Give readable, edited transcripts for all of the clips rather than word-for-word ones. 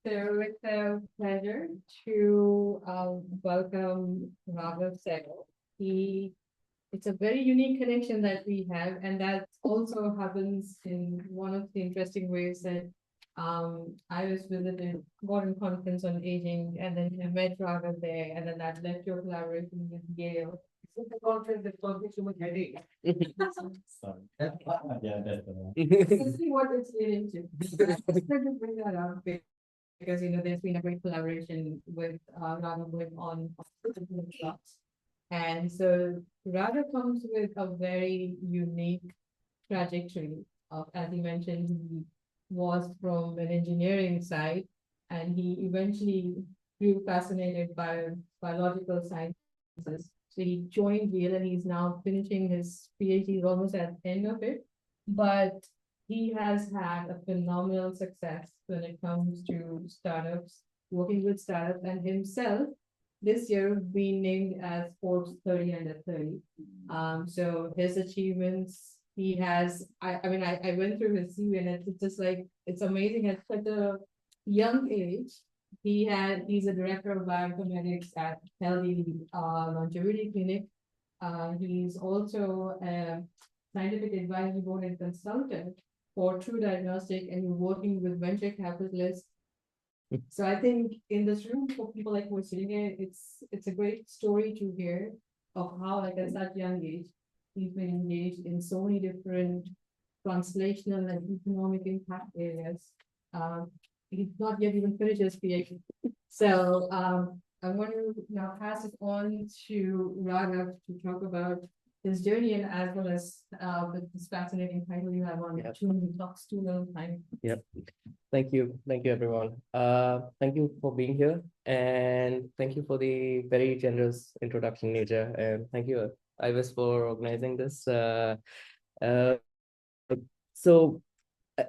So it's a pleasure to welcome Raghav Sehgal. He it's a very unique connection that we have, and that also happens in one of the interesting ways that I was visited Modern Conference on Aging, and then I met Raghav there, and then that led to a collaboration with Yale. It's a conference that causes too much headache. Sorry. Yeah, that's the one. Let's see what it's leading to. I just wanted to bring that up because there's been a great collaboration with Raghav going on shots. And so Raghav comes with a very unique trajectory of, as he mentioned, he was from an engineering side and he eventually grew fascinated by biological sciences. So he joined Yale and he's now finishing his PhD, he's almost at the end of it. But he has had a phenomenal success when it comes to startups, working with startups, and himself this year being named as Forbes 30 under 30. So his achievements, he has, I went through his CV and it's just like, it's amazing at such a young age. He's a director of bioinformatics at Healthy Longevity Clinic. He's also a scientific advisory board and consultant for True Diagnostic, and you're working with venture capitalists. So I think in this room, for people like who are sitting here, it's a great story to hear of how, like at such young age, he's been engaged in so many different translational and economic impact areas. He's not yet even finished his PhD. So I want to now pass it on to Raghav to talk about his journey and as well as with this fascinating title you have on Too Many Talks, Too Little Time. Yep. Thank you, everyone. Thank you for being here, and thank you for the very generous introduction, Neja, and thank you, Ivis, for organizing this. So,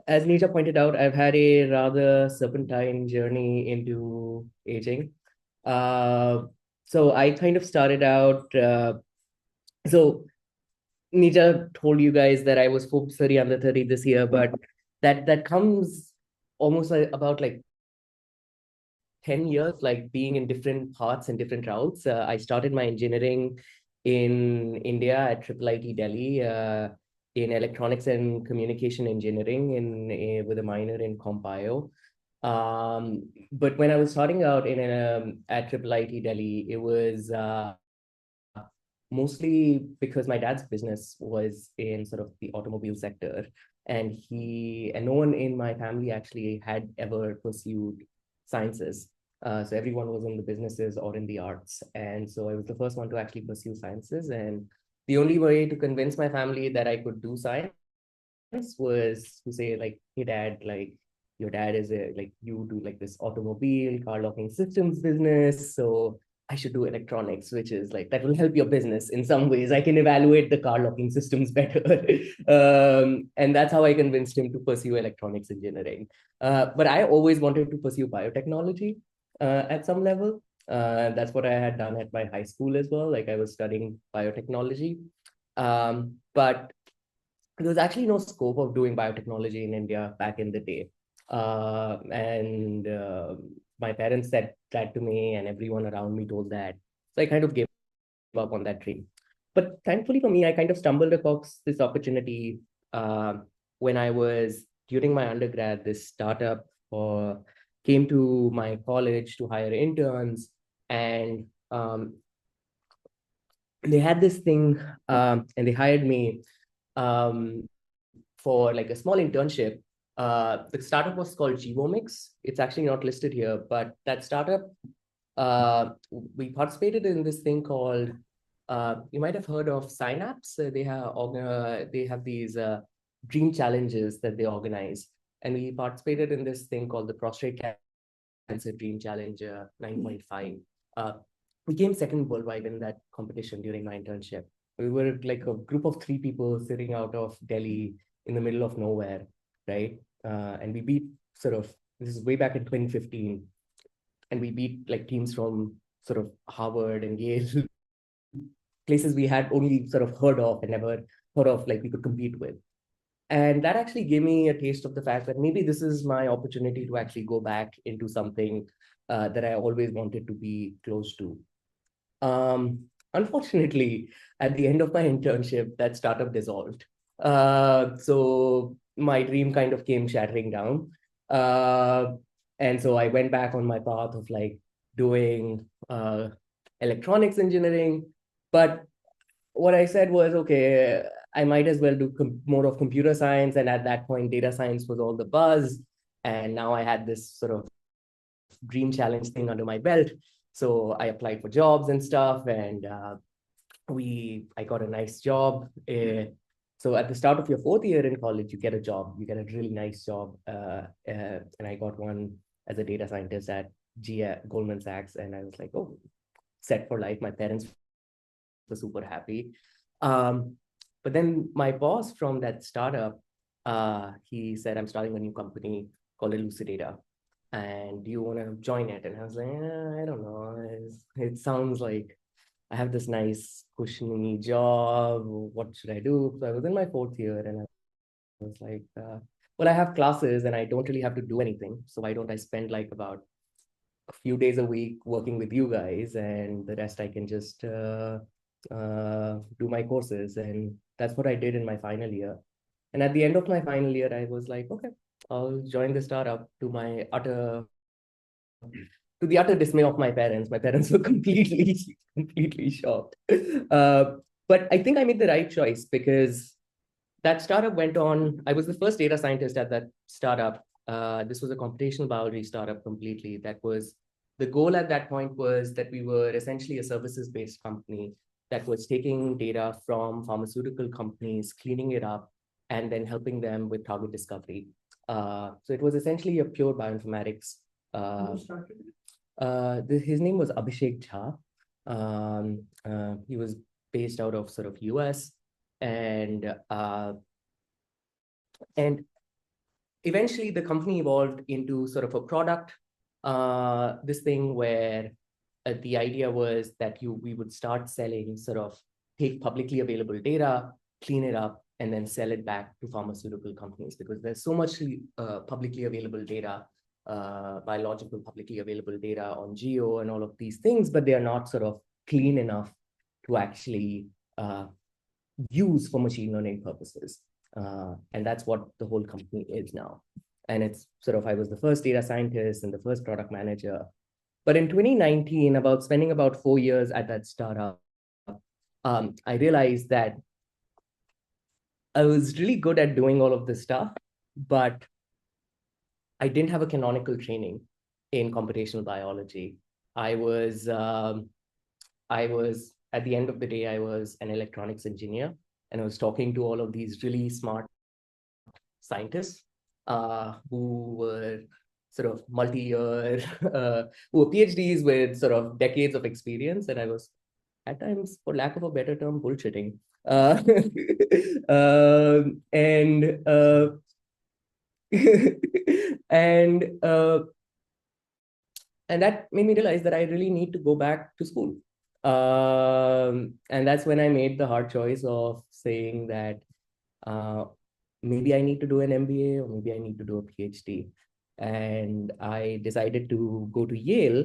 as Neja pointed out, I've had a rather serpentine journey into aging. So I kind of started out. So Neja told you guys that I was Forbes 30 under 30 this year, but that comes almost about like 10 years, like being in different paths and different routes. I started my engineering in India at IIIT Delhi in electronics and communication engineering with a minor in comp bio. But when I was starting out at IIIT Delhi, it was mostly because my dad's business was in sort of the automobile sector, and no one in my family actually had ever pursued sciences. So everyone was in the businesses or in the arts. And so I was the first one to actually pursue sciences. And the only way to convince my family that I could do science was to say, like, hey, Dad, like, your dad is you do like this automobile car locking systems business. So I should do electronics, which is like, that will help your business in some ways. I can evaluate the car locking systems better. And that's how I convinced him to pursue electronics engineering. But I always wanted to pursue biotechnology at some level. That's what I had done at my high school as well. Like I was studying biotechnology. But there was actually no scope of doing biotechnology in India back in the day. And my parents said that to me, and everyone around me told that. So I kind of gave up on that dream. But thankfully for me, I kind of stumbled across this opportunity when I was during my undergrad. This startup came to my college to hire interns, and they had this thing, and they hired me for like a small internship. The startup was called Gevomics. It's actually not listed here, but that startup, we participated in this thing called, you might have heard of Synapse. They have these dream challenges that they organize. And we participated in this thing called the Prostate Cancer Dream Challenge 9.5. We came second worldwide in that competition during my internship. We were like a group of 3 people sitting out of Delhi in the middle of nowhere, right? And we beat this is way back in 2015, and we beat like teams from sort of Harvard and Yale, places we had only sort of heard of and never thought of like we could compete with. And that actually gave me a taste of the fact that maybe this is my opportunity to actually go back into something that I always wanted to be close to. Unfortunately, at the end of my internship, that startup dissolved. So my dream kind of came shattering down. Uh, and so I went back on my path of like doing electronics engineering. But what I said was, okay, I might as well do more of computer science. And at that point, data science was all the buzz. And now I had this sort of dream challenge thing under my belt. So I applied for jobs and stuff, and I got a nice job. So at the start of your fourth year in college, you get a job. You get a really nice job, and I got one as a data scientist at Goldman Sachs, and I was like, oh, set for life. My parents were super happy. But then my boss from that startup, he said, I'm starting a new company called Elucidata. And do you want to join it? And I was like, I don't know. It sounds like I have this nice cushiony job. What should I do? So I was in my fourth year and I was like, well, I have classes and I don't really have to do anything. So why don't I spend like about a few days a week working with you guys, and the rest I can just do my courses. And that's what I did in my final year. And at the end of my final year, I was like, okay, I'll join the startup to the utter dismay of my parents. My parents were completely shocked. But I think I made the right choice because that startup went on. I was the first data scientist at that startup. This was a computational biology startup completely. That was the goal at that point was that we were essentially a services-based company that was taking data from pharmaceutical companies, cleaning it up, and then helping them with target discovery. So it was essentially a pure bioinformatics. His name was Abhishek Jha. He was based out of sort of US, and eventually the company evolved into sort of a product. This thing where the idea was that we would start selling sort of take publicly available data, clean it up, and then sell it back to pharmaceutical companies because there's so much publicly available data, biological publicly available data on geo and all of these things, but they are not sort of clean enough to actually use for machine learning purposes. And that's what the whole company is now. And it's sort of, I was the first data scientist and the first product manager. But in 2019, spending about 4 years at that startup, I realized that I was really good at doing all of this stuff, but I didn't have a canonical training in computational biology. I was at the end of the day, I was an electronics engineer, and I was talking to all of these really smart scientists who were sort of multi-year, who were PhDs with sort of decades of experience, and I was at times, for lack of a better term, bullshitting. And and and that made me realize that I really need to go back to school. And that's when I made the hard choice of saying that maybe I need to do an MBA or maybe I need to do a PhD. And I decided to go to Yale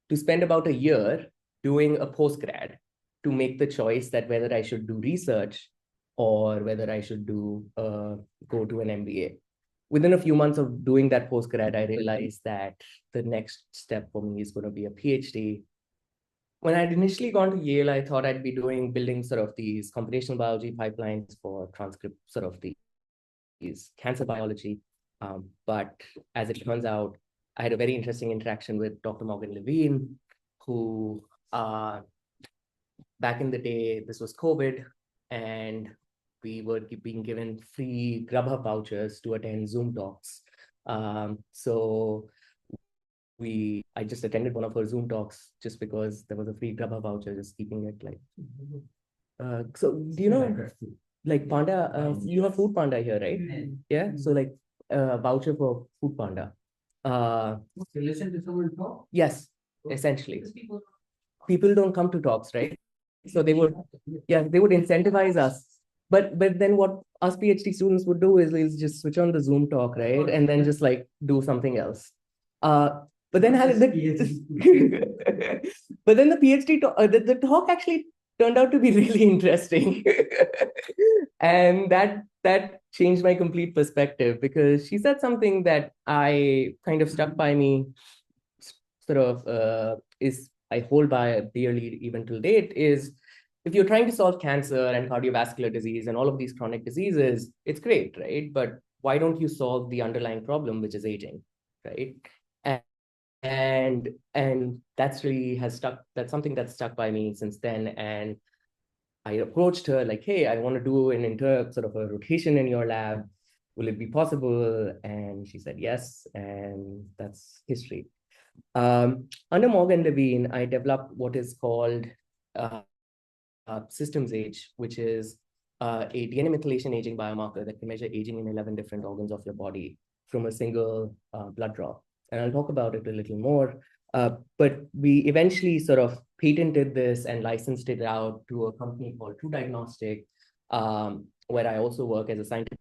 to spend about a year doing a postgrad to make the choice that whether I should do research or whether I should go to an MBA. Within a few months of doing that postgrad, I realized that the next step for me is going to be a PhD. When I'd initially gone to Yale, I thought I'd be building sort of these computational biology pipelines for transcript, sort of these cancer biology. But as it turns out, I had a very interesting interaction with Dr. Morgan Levine, who back in the day, this was COVID, and we were being given free Grubhub vouchers to attend Zoom talks. So I just attended one of her Zoom talks just because there was a free Grubhub voucher, just keeping it like. So do you know, like Panda, you have Food Panda here, right? Yeah. So like voucher for Food Panda. Listen to someone talk? Yes, essentially. People don't come to talks, right? So they would incentivize us but then what us PhD students would do is just switch on the Zoom talk, right? And then just like do something else. But then Versus but then the PhD talk, the talk actually turned out to be really interesting. And that changed my complete perspective, because she said something that I kind of stuck by me, sort of is I hold by dearly even till date, is if you're trying to solve cancer and cardiovascular disease and all of these chronic diseases, it's great, right? But why don't you solve the underlying problem, which is aging, right? And that's really has stuck. That's something that's stuck by me since then. And I approached her like, hey, I want to do an sort of a rotation in your lab. Will it be possible? And she said yes, and that's history. Under Morgan Levine, I developed what is called systems age, which is a DNA methylation aging biomarker that can measure aging in 11 different organs of your body from a single blood draw. And I'll talk about it a little more. But we eventually sort of patented this and licensed it out to a company called True Diagnostic, where I also work as a scientific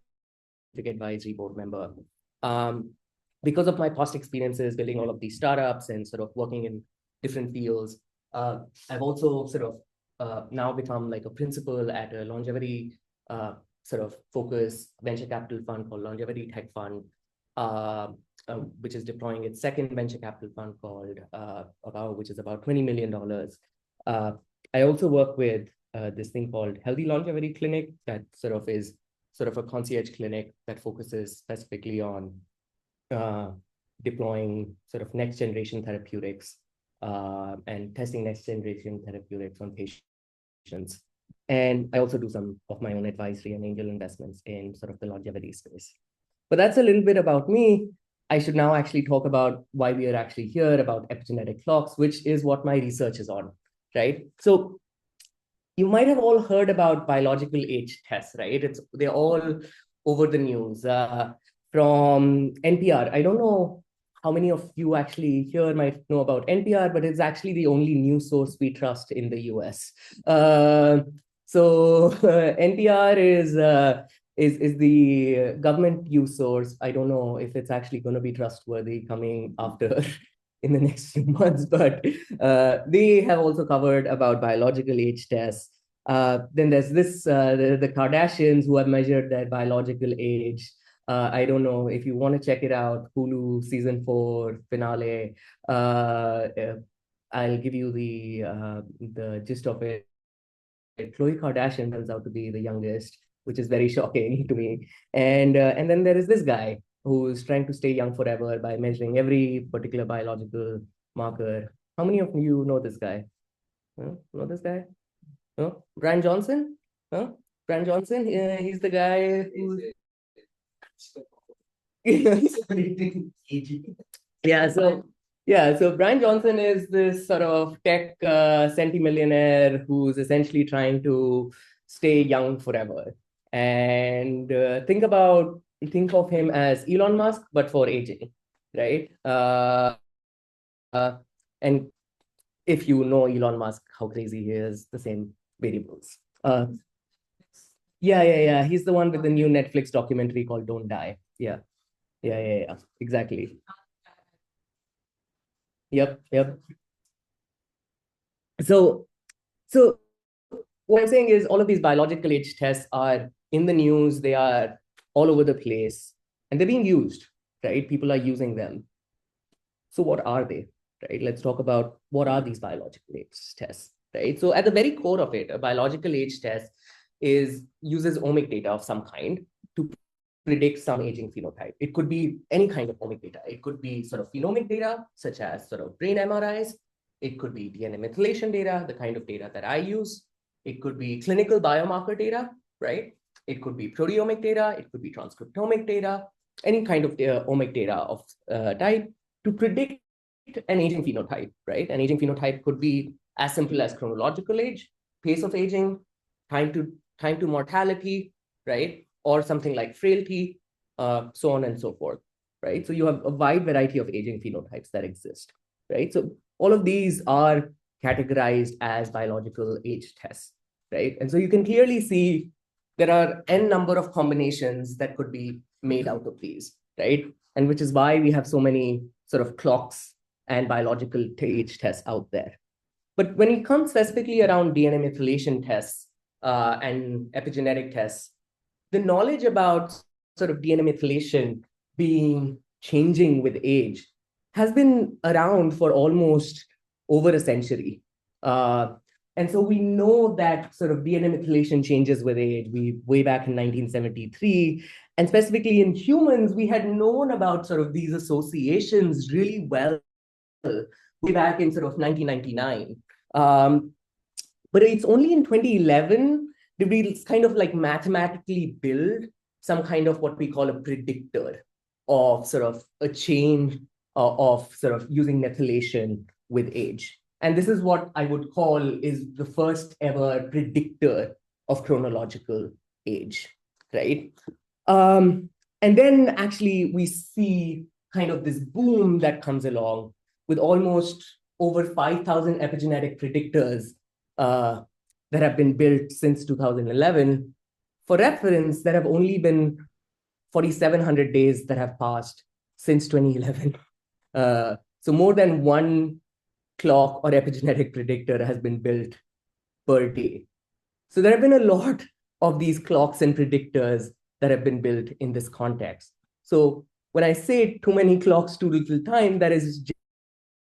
advisory board member. Because of my past experiences building all of these startups and sort of working in different fields, I've also sort of now become like a principal at a longevity sort of focus venture capital fund called Longevity Tech Fund, which is deploying its second venture capital fund called which is about $20 million. I also work with this thing called Healthy Longevity Clinic that sort of is sort of a concierge clinic that focuses specifically on deploying sort of next generation therapeutics and testing next generation therapeutics on patients. And I also do some of my own advisory and angel investments in sort of the longevity space. But that's a little bit about me. I should now actually talk about why we are actually here, about epigenetic clocks, which is what my research is on, right? So you might have all heard about biological age tests, right? They're all over the news from NPR. I don't know how many of you actually here might know about NPR, but it's actually the only news source we trust in the US. So NPR is the government news source. I don't know if it's actually going to be trustworthy coming after in the next few months, but they have also covered about biological age tests. Then there's this, the Kardashians who have measured their biological age. I don't know if you want to check it out, Hulu season 4 finale. I'll give you the gist of it. Khloe Kardashian turns out to be the youngest, which is very shocking to me. And then there is this guy who's trying to stay young forever by measuring every particular biological marker. How many of you know this guy? Huh? Know this guy? No? Brian Johnson? Huh? Brian Johnson? He's the guy who... So Brian Johnson is this sort of tech centimillionaire who's essentially trying to stay young forever. And think of him as Elon Musk, but for aging, right? And if you know Elon Musk, how crazy he is, the same variables. Yeah. He's the one with the new Netflix documentary called Don't Die. Yeah. Exactly. Yep. So what I'm saying is all of these biological age tests are in the news. They are all over the place and they're being used, right? People are using them. So what are they, right? Let's talk about what are these biological age tests, right? So at the very core of it, a biological age test uses omic data of some kind to predict some aging phenotype. It could be any kind of omic data. It could be sort of phenomic data, such as sort of brain MRIs. It could be DNA methylation data, the kind of data that I use. It could be clinical biomarker data, right? It could be proteomic data. It could be transcriptomic data, any kind of omic data of type to predict an aging phenotype, right? An aging phenotype could be as simple as chronological age, pace of aging, time to mortality, right? Or something like frailty, so on and so forth, right? So you have a wide variety of aging phenotypes that exist, right? So all of these are categorized as biological age tests, right? And so you can clearly see there are n number of combinations that could be made out of these, right? And which is why we have so many sort of clocks and biological age tests out there. But when it comes specifically around DNA methylation tests and epigenetic tests, the knowledge about sort of DNA methylation being changing with age has been around for almost over a century. And so we know that sort of DNA methylation changes with age. We way back in 1973, and specifically in humans, we had known about sort of these associations really well way back in sort of 1999. But it's only in 2011 did we kind of like mathematically build some kind of what we call a predictor of sort of a change of sort of using methylation with age. And this is what I would call is the first ever predictor of chronological age, right? And then actually we see kind of this boom that comes along with almost over 5,000 epigenetic predictors that have been built since 2011. For reference, there have only been 4,700 days that have passed since 2011. So more than one clock or epigenetic predictor has been built per day. So there have been a lot of these clocks and predictors that have been built in this context. So when I say too many clocks, too little time, that is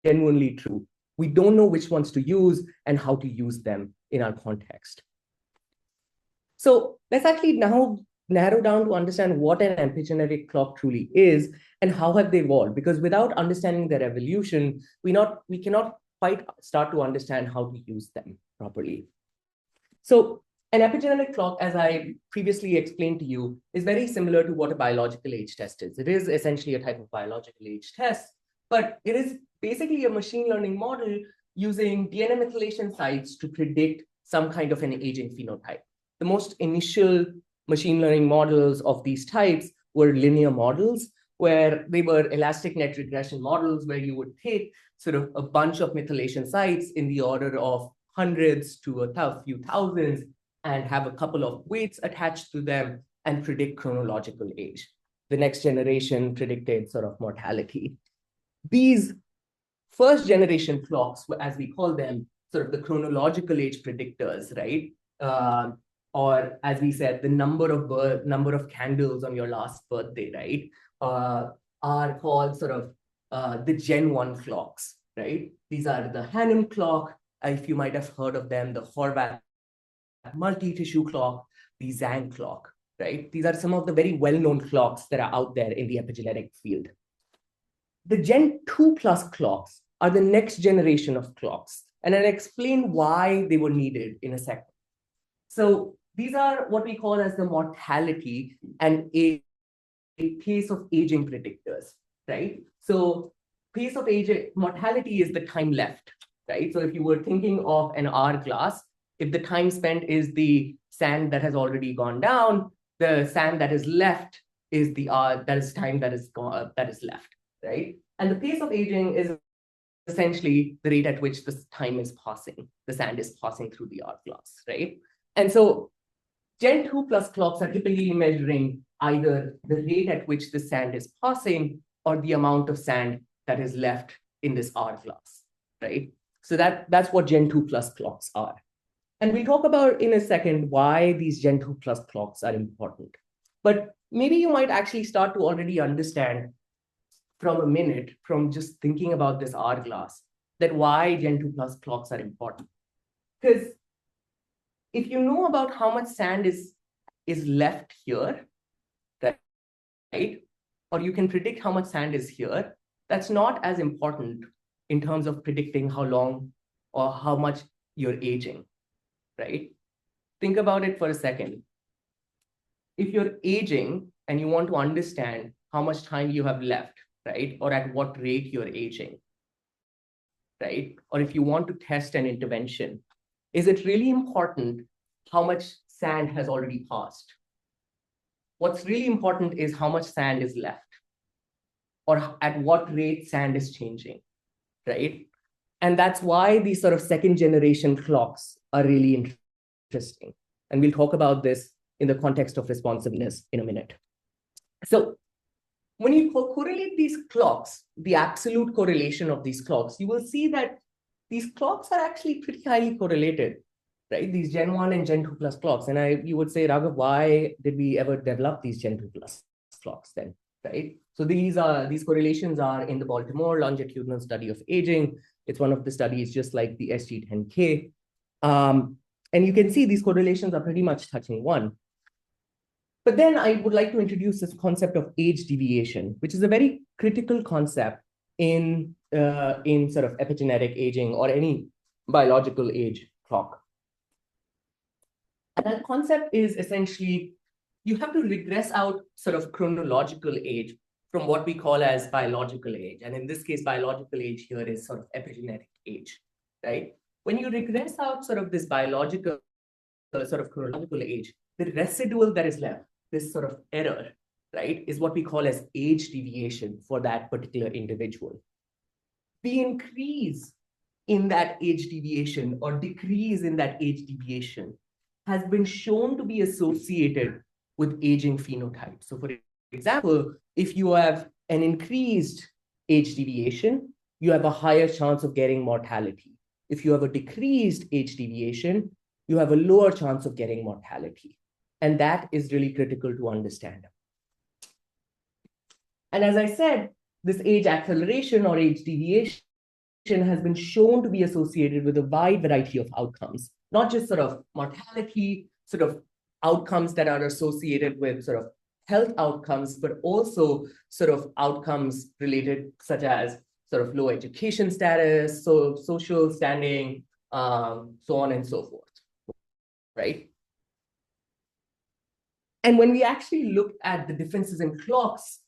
genuinely true. We don't know which ones to use and how to use them in our context. So let's actually now narrow down to understand what an epigenetic clock truly is and how have they evolved. Because without understanding their evolution, we cannot quite start to understand how to use them properly. So an epigenetic clock, as I previously explained to you, is very similar to what a biological age test is. It is essentially a type of biological age test, but it is basically a machine learning model using DNA methylation sites to predict some kind of an aging phenotype. The most initial machine learning models of these types were linear models, where they were elastic net regression models, where you would take sort of a bunch of methylation sites in the order of hundreds to a few thousands and have a couple of weights attached to them and predict chronological age. The next generation predicted sort of mortality. These first generation clocks, as we call them, sort of the chronological age predictors, right? Or as we said, the number of candles on your last birthday, right? Are called sort of the Gen 1 clocks, right? These are the Hannum clock, if you might have heard of them, the Horvath multi-tissue clock, the Zhang clock, right? These are some of the very well-known clocks that are out there in the epigenetic field. The Gen 2 plus clocks are the next generation of clocks, and I'll explain why they were needed in a second. So these are what we call as the mortality and a pace of aging predictors, right? So pace of aging, mortality is the time left, right? So if you were thinking of an hourglass, if the time spent is the sand that has already gone down, the sand that is left is the that is time that is left, right? And the pace of aging is essentially the rate at which the time is passing, the sand is passing through the hourglass, right? And so Gen 2 plus clocks are typically measuring either the rate at which the sand is passing or the amount of sand that is left in this hourglass, right? So that's what Gen 2 plus clocks are. And we'll talk about in a second why these Gen 2 plus clocks are important. But maybe you might actually start to already understand from just thinking about this hourglass, that why Gen 2 plus clocks are important. Because if you know about how much sand is left here, right? Or you can predict how much sand is here, that's not as important in terms of predicting how long or how much you're aging, right? Think about it for a second. If you're aging and you want to understand how much time you have left, right? Or at what rate you're aging, right? Or if you want to test an intervention, is it really important how much sand has already passed? What's really important is how much sand is left or at what rate sand is changing, right? And that's why these sort of second generation clocks are really interesting. And we'll talk about this in the context of responsiveness in a minute. So when you correlate these clocks, the absolute correlation of these clocks, you will see that these clocks are actually pretty highly correlated, right? These Gen 1 and Gen 2 plus clocks. And you would say, Raghav, why did we ever develop these Gen 2 plus clocks then, right? So these correlations are in the Baltimore longitudinal study of aging. It's one of the studies just like the SG10K. And you can see these correlations are pretty much touching one. But then I would like to introduce this concept of age deviation, which is a very critical concept in sort of epigenetic aging or any biological age clock. And that concept is essentially, you have to regress out sort of chronological age from what we call as biological age. And in this case, biological age here is sort of epigenetic age, right? When you regress out sort of this biological sort of chronological age, the residual that is left, this sort of error, right, is what we call as age deviation for that particular individual. The increase in that age deviation or decrease in that age deviation has been shown to be associated with aging phenotype. So for example, if you have an increased age deviation, you have a higher chance of getting mortality. If you have a decreased age deviation, you have a lower chance of getting mortality. And that is really critical to understand. And as I said, this age acceleration or age deviation has been shown to be associated with a wide variety of outcomes, not just sort of mortality, sort of outcomes that are associated with sort of health outcomes, but also sort of outcomes related, such as sort of low education status, so social standing, so on and so forth, right? And when we actually look at the differences in clocks,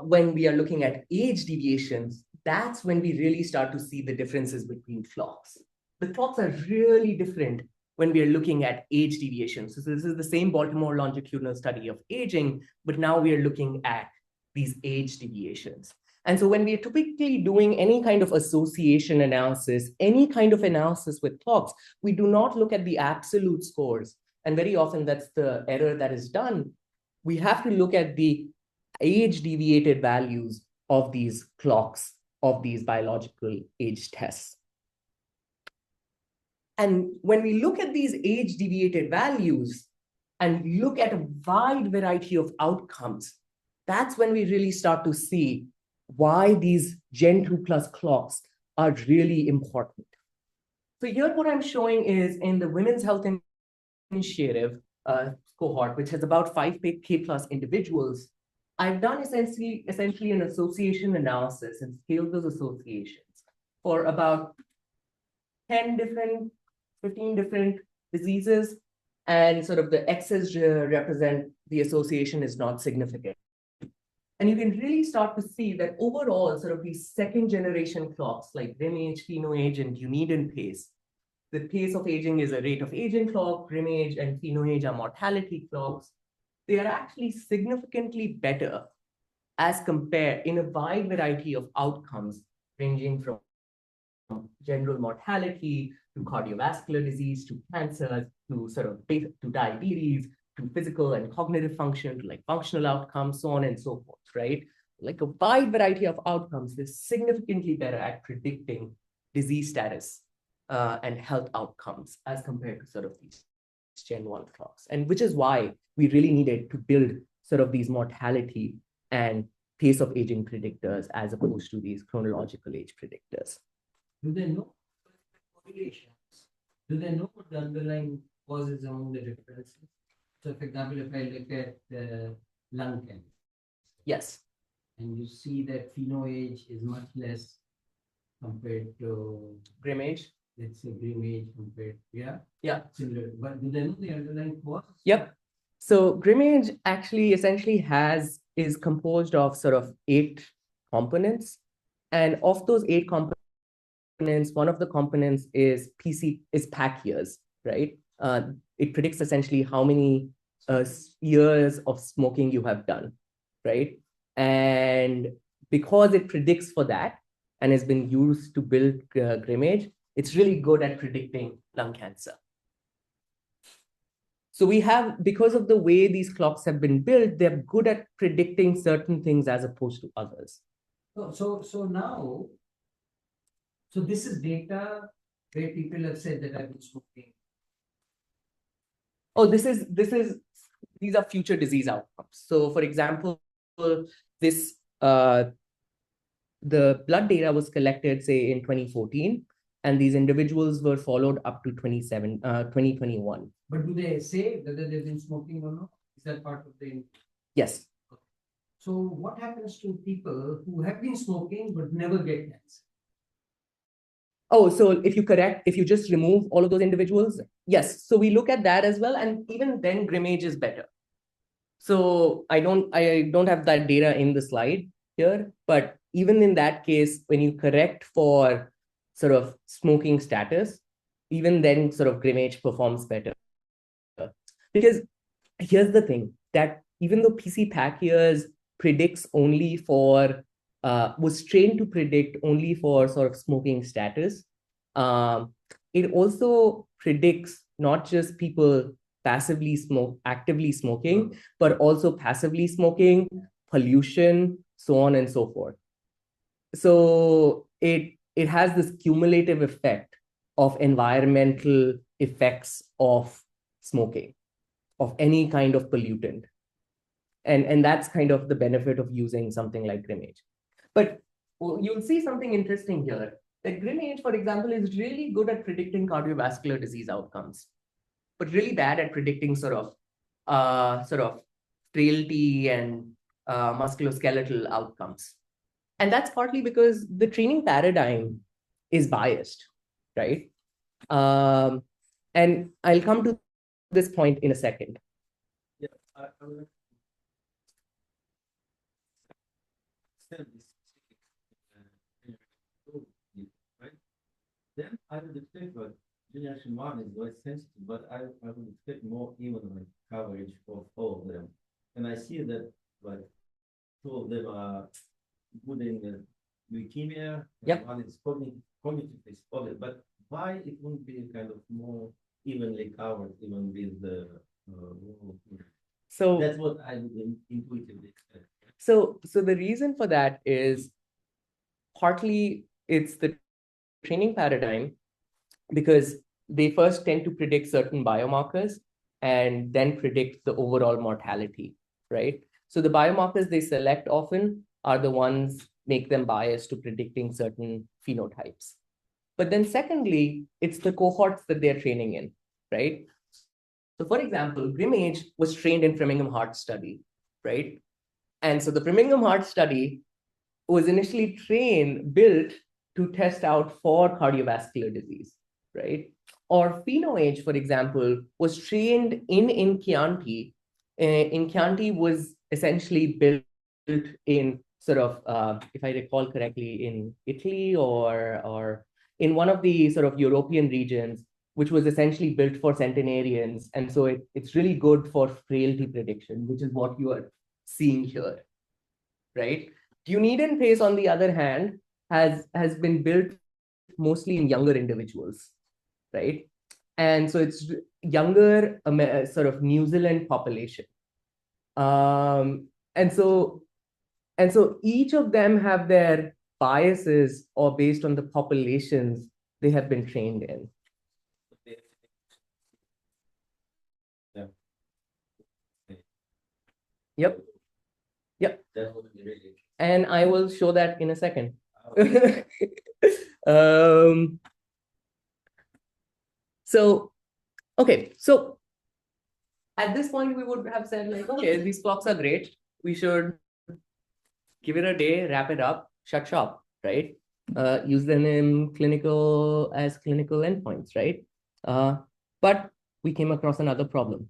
when we are looking at age deviations, that's when we really start to see the differences between clocks. The clocks are really different when we are looking at age deviations. So this is the same Baltimore longitudinal study of aging, but now we are looking at these age deviations. And so when we are typically doing any kind of association analysis, any kind of analysis with clocks, we do not look at the absolute scores. And very often that's the error that is done. We have to look at the age deviated values of these clocks, of these biological age tests. And when we look at these age deviated values and look at a wide variety of outcomes, that's when we really start to see why these Gen 2 plus clocks are really important. So here what I'm showing is in the Women's Health Initiative cohort, which has about 5K plus individuals, I've done essentially an association analysis and scaled those associations for about 15 different diseases, and sort of the X's represent the association is not significant. And you can really start to see that overall, sort of these second generation clocks like Grim age, Pheno age, and Dunedin pace. The pace of aging is a rate of aging clock, Grim age and Pheno age are mortality clocks. They are actually significantly better as compared in a wide variety of outcomes, ranging from general mortality to cardiovascular disease, to cancer, to sort of to diabetes, to physical and cognitive function, to like functional outcomes, so on and so forth, right? Like a wide variety of outcomes, they're significantly better at predicting disease status and health outcomes as compared to sort of these Gen 1 clocks. And which is why we really needed to build sort of these mortality and pace of aging predictors as opposed to these chronological age predictors. Do they know correlations? Do they know what the underlying causes among the differences? So, for example, if I look at lung cancer. Yes. And you see that Pheno age is much less compared to Grim age. Let's say Grim age compared, yeah? Yeah. Similar, but do they know the underlying cause? Yep. So Grim age actually essentially is composed of sort of 8 components. And of those 8 components, one of the components is pack years, right? It predicts essentially how many years of smoking you have done, right? And because it predicts for that and has been used to build Grim age, it's really good at predicting lung cancer. So we have, because of the way these clocks have been built, they're good at predicting certain things as opposed to others. So now, so this is data where people have said that I've been smoking. Oh, these are future disease outcomes. So for example, this the blood data was collected, say, in 2014, and these individuals were followed up to 2021. But do they say whether they've been smoking or not? Is that part of the? Yes. So what happens to people who have been smoking but never get cancer? Oh, so if you just remove all of those individuals, yes. So we look at that as well, and even then, Grimage is better. So I don't have that data in the slide here, but even in that case, when you correct for sort of smoking status, even then sort of Grimage performs better. Because here's the thing, that even though PC Pacquia's predicts only for, was trained to predict only for sort of smoking status, it also predicts not just people actively smoking, but also passively smoking, pollution, so on and so forth. So it has this cumulative effect of environmental effects of smoking, of any kind of pollutant. And that's kind of the benefit of using something like Grimage. But you'll see something interesting here. That Grimage, for example, is really good at predicting cardiovascular disease outcomes, but really bad at predicting sort of frailty and musculoskeletal outcomes. And that's partly because the training paradigm is biased, right? And I'll come to this point in a second. Yeah, I would understand this right? Then I would expect what generation one is very sensitive, but I would expect more even like coverage of all of them. And I see that like two of them are good in the leukemia, Yep. one is cognitive disorder, but why it wouldn't be kind of more evenly covered even with the So that's what I would intuitively expect. So the reason for that is partly it's the training paradigm, because they first tend to predict certain biomarkers and then predict the overall mortality, right? So the biomarkers they select often are the ones make them biased to predicting certain phenotypes. But then secondly, it's the cohorts that they're training in, right? So for example, Grimage was trained in Framingham Heart Study, right? And so the Framingham Heart Study was initially built to test out for cardiovascular disease, right? Or PhenoAge, for example, was trained in Chianti. In Chianti was essentially built in sort of, if I recall correctly, in Italy or in one of the sort of European regions, which was essentially built for centenarians. And so it's really good for frailty prediction, which is what you are seeing here, right? Dunedin pace, on the other hand, has been built mostly in younger individuals, right? And so it's younger sort of New Zealand population. And so each of them have their biases or based on the populations they have been trained in. Yeah. Yep. Yep. That would be really And I will show that in a second. So, okay, so at this point, we would have said like, okay, these clocks are great. We should give it a day, wrap it up, shut shop, right? Use them in clinical endpoints, right? But we came across another problem,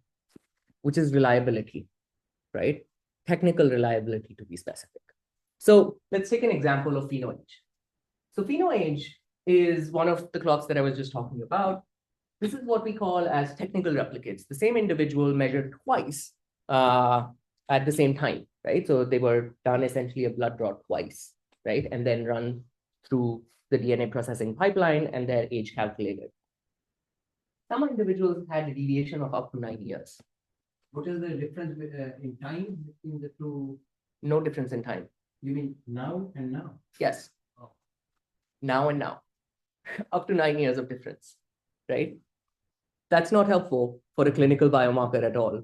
which is reliability, right? Technical reliability, to be specific. So let's take an example of PhenoAge. So PhenoAge is one of the clocks that I was just talking about. This is what we call as technical replicates. The same individual measured twice at the same time, right? So they were done essentially a blood draw twice, right? And then run through the DNA processing pipeline and their age calculated. Some individuals had a deviation of up to 9 years. What is the difference in time between the two? No difference in time. You mean now and now? Yes. Oh. Now and now. Up to 9 years of difference, right? That's not helpful for a clinical biomarker at all,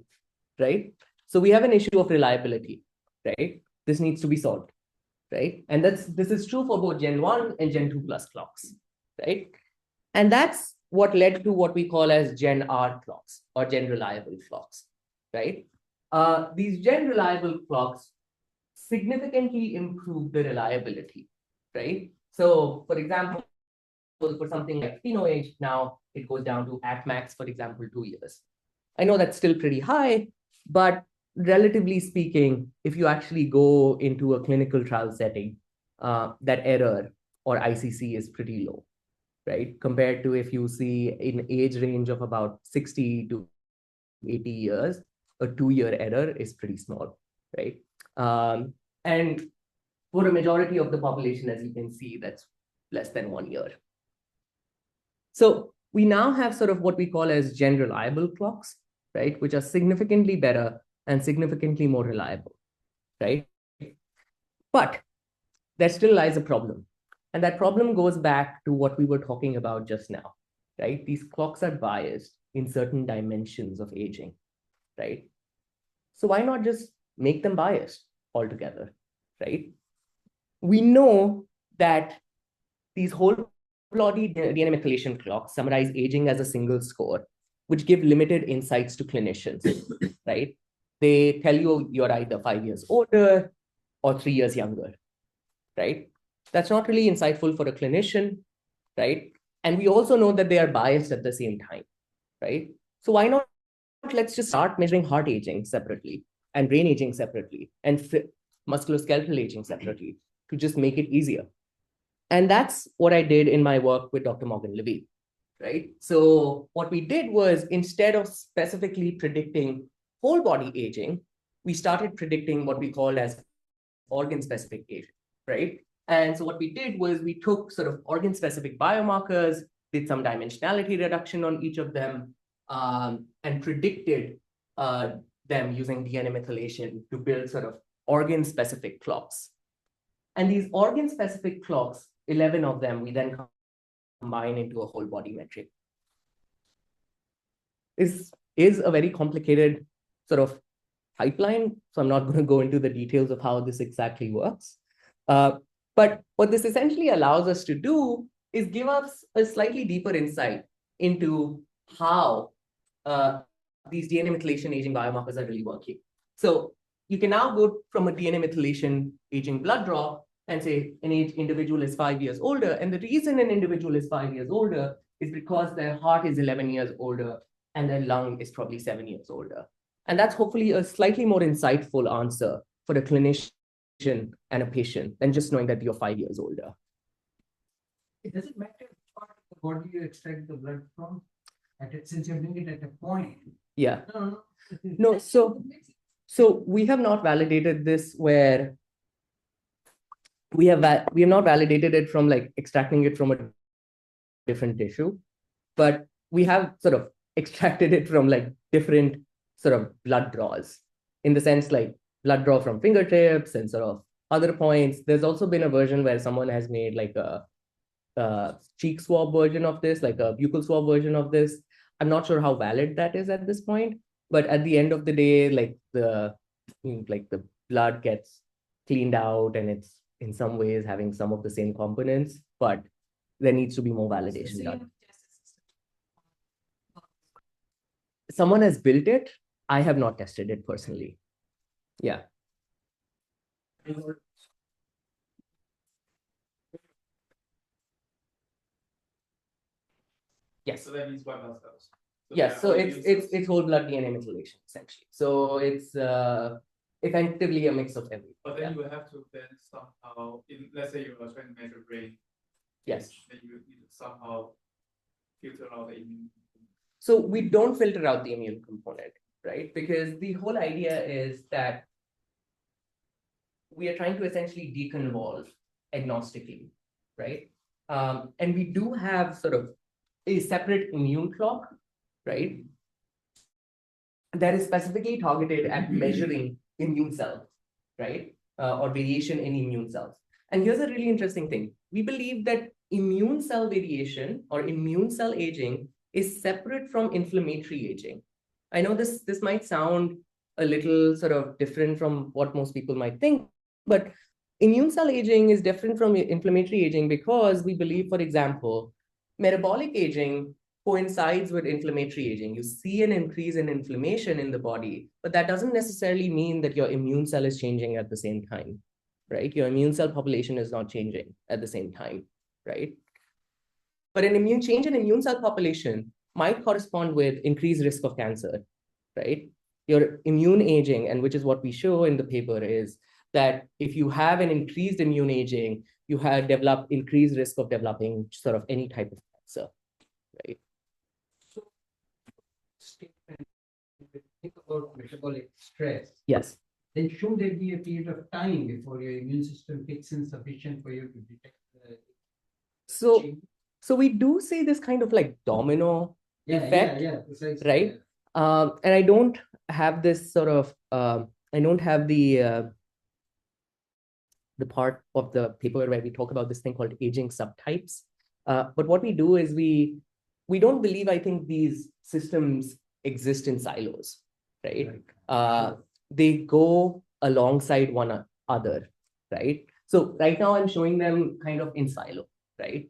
right? So we have an issue of reliability, right? This needs to be solved, right? And this is true for both Gen 1 and Gen 2 plus clocks, right? And that's what led to what we call as Gen R clocks or Gen reliable clocks, right? These Gen reliable clocks significantly improve the reliability, right? So for example, for something like pheno age, now it goes down to at max, for example, 2 years. I know that's still pretty high, but relatively speaking, if you actually go into a clinical trial setting, that error or ICC is pretty low, right? Compared to if you see in age range of about 60 to 80 years, a 2-year error is pretty small, right? And for a majority of the population, as you can see, that's less than 1 year. So we now have sort of what we call as Gen reliable clocks, right? Which are significantly better and significantly more reliable, right? But there still lies a problem. And that problem goes back to what we were talking about just now, right? These clocks are biased in certain dimensions of aging, right? So why not just make them biased altogether, right? We know that these whole body DNA methylation clocks summarize aging as a single score, which give limited insights to clinicians, right? They tell you you're either 5 years older or 3 years younger, right? That's not really insightful for a clinician, right? And we also know that they are biased at the same time, right? So why not let's just start measuring heart aging separately and brain aging separately and musculoskeletal aging separately to just make it easier. And that's what I did in my work with Dr. Morgan Levy, right? So what we did was instead of specifically predicting whole body aging, we started predicting what we called as organ-specific aging, right? And so what we did was we took sort of organ-specific biomarkers, did some dimensionality reduction on each of them, and predicted them using DNA methylation to build sort of organ-specific clocks. And these organ-specific clocks, 11 of them, we then combine into a whole body metric. Is a very complicated sort of pipeline, so I'm not going to go into the details of how this exactly works. But what this essentially allows us to do is give us a slightly deeper insight into how these DNA methylation aging biomarkers are really working. So you can now go from a DNA methylation aging blood draw and say an individual is 5 years older. And the reason an individual is 5 years older is because their heart is 11 years older and their lung is probably 7 years older. And that's hopefully a slightly more insightful answer for a clinician and a patient than just knowing that you're 5 years older. It doesn't matter which part of the body you extract the blood from, since you're doing it at a point. Yeah. No. So we have not validated this where we have not validated it from like extracting it from a different tissue, but we have sort of extracted it from like different sort of blood draws, in the sense like blood draw from fingertips and sort of other points. There's also been a version where someone has made like a cheek swab version of this, like a buccal swab version of this. I'm not sure how valid that is at this point, but at the end of the day, like the blood gets cleaned out and it's in some ways having some of the same components, but there needs to be more validation done. Someone has built it. I have not tested it personally. Yeah. Yes. So that means white blood cells. Yes, so it's whole blood DNA methylation essentially. So it's effectively a mix of everything. But then you have to then somehow, let's say you are trying to measure brain. Yes. Then you need to somehow filter out the immune. So we don't filter out the immune component, right? Because the whole idea is that we are trying to essentially deconvolve agnostically, right? And we do have sort of a separate immune clock right? That is specifically targeted at measuring immune cells, right? Or variation in immune cells. And here's a really interesting thing. We believe that immune cell variation or immune cell aging is separate from inflammatory aging. I know this might sound a little sort of different from what most people might think, but immune cell aging is different from inflammatory aging because we believe, for example, metabolic aging coincides with inflammatory aging. You see an increase in inflammation in the body, but that doesn't necessarily mean that your immune cell is changing at the same time, right? Your immune cell population is not changing at the same time, right? But an immune change in immune cell population might correspond with increased risk of cancer, right? Your immune aging, and which is what we show in the paper, is that if you have an increased immune aging, you have developed increased risk of developing sort of any type of cancer, right? So, statement, if you think about metabolic stress, Yes. then shouldn't there be a period of time before your immune system kicks in sufficient for you to detect the So, change? so we do see this kind of like domino effect, precisely. right? And I don't have this sort of, I don't have the part of the paper where we talk about this thing called aging subtypes. But what we do is we don't believe, I think, these systems exist in silos, right? They go alongside one another, right? So right now I'm showing them kind of in silo, right?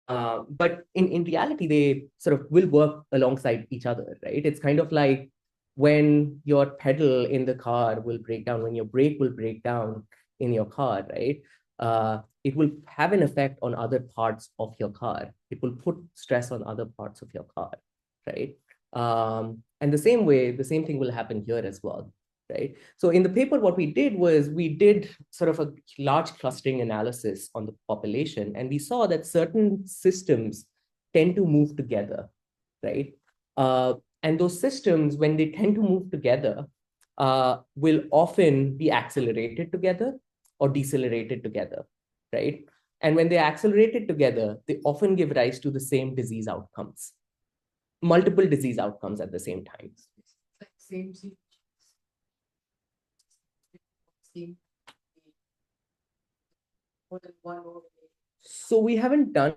But in reality, they sort of will work alongside each other, right? It's kind of like when your pedal in the car will break down, when your brake will break down in your car, right? It will have an effect on other parts of your car. It will put stress on other parts of your car, right? And the same thing will happen here as well, right? So in the paper, what we did was we did sort of a large clustering analysis on the population, and we saw that certain systems tend to move together, right? And those systems, when they tend to move together, will often be accelerated together or decelerated together, right? And when they're accelerated together, they often give rise to the same disease outcomes, multiple disease outcomes at the same time. Same. More than one or So we haven't done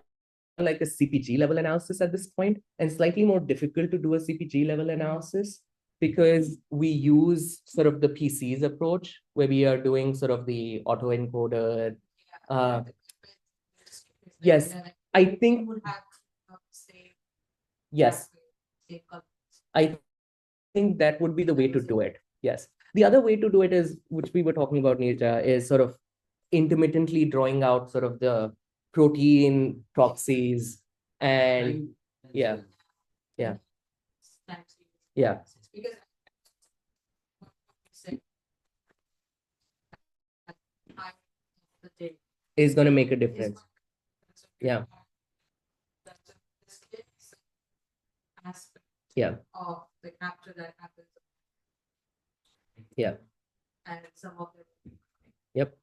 like a CPG level analysis at this point, and slightly more difficult to do a CPG level analysis because we use sort of the PCs approach where we are doing sort of the autoencoder. Yes, I think would have same yes, same color. I think that would be the way to do it. Yes. The other way to do it is, which we were talking about, Nirja, is sort of intermittently drawing out sort of the protein proxies and yeah. Yeah. Yeah. Because the day Is going to make a difference. Yeah. Aspect Yeah. of the capture that happens. Yeah. And some of them. Yep.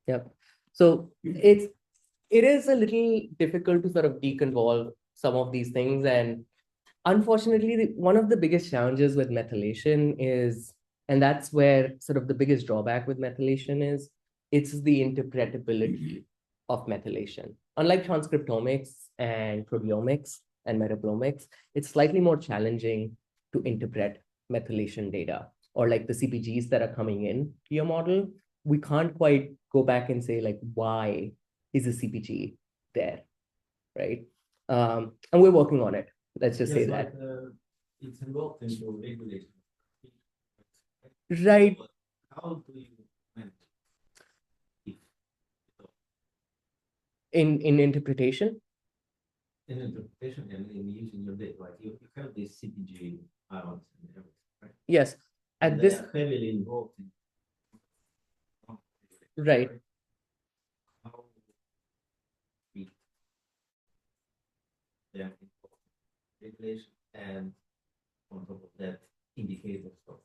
Yep. So it is a little difficult to sort of deconvolve some of these things. And unfortunately, one of the biggest challenges with methylation is, and that's where sort of the biggest drawback with methylation is, it's the interpretability of methylation. Unlike transcriptomics and proteomics and metabolomics, it's slightly more challenging to interpret methylation data, or like the CPGs that are coming in to your model. We can't quite go back and say like, why is a CPG there, right? And we're working on it. Let's just say that. It's involved into regulation. Right. How do you manage it? In interpretation? In interpretation and in using your data, like you have these CPG arms and everything, right? Yes. At And this, they are heavily involved in right. how we they are involved in regulation, and on top of that, indicators of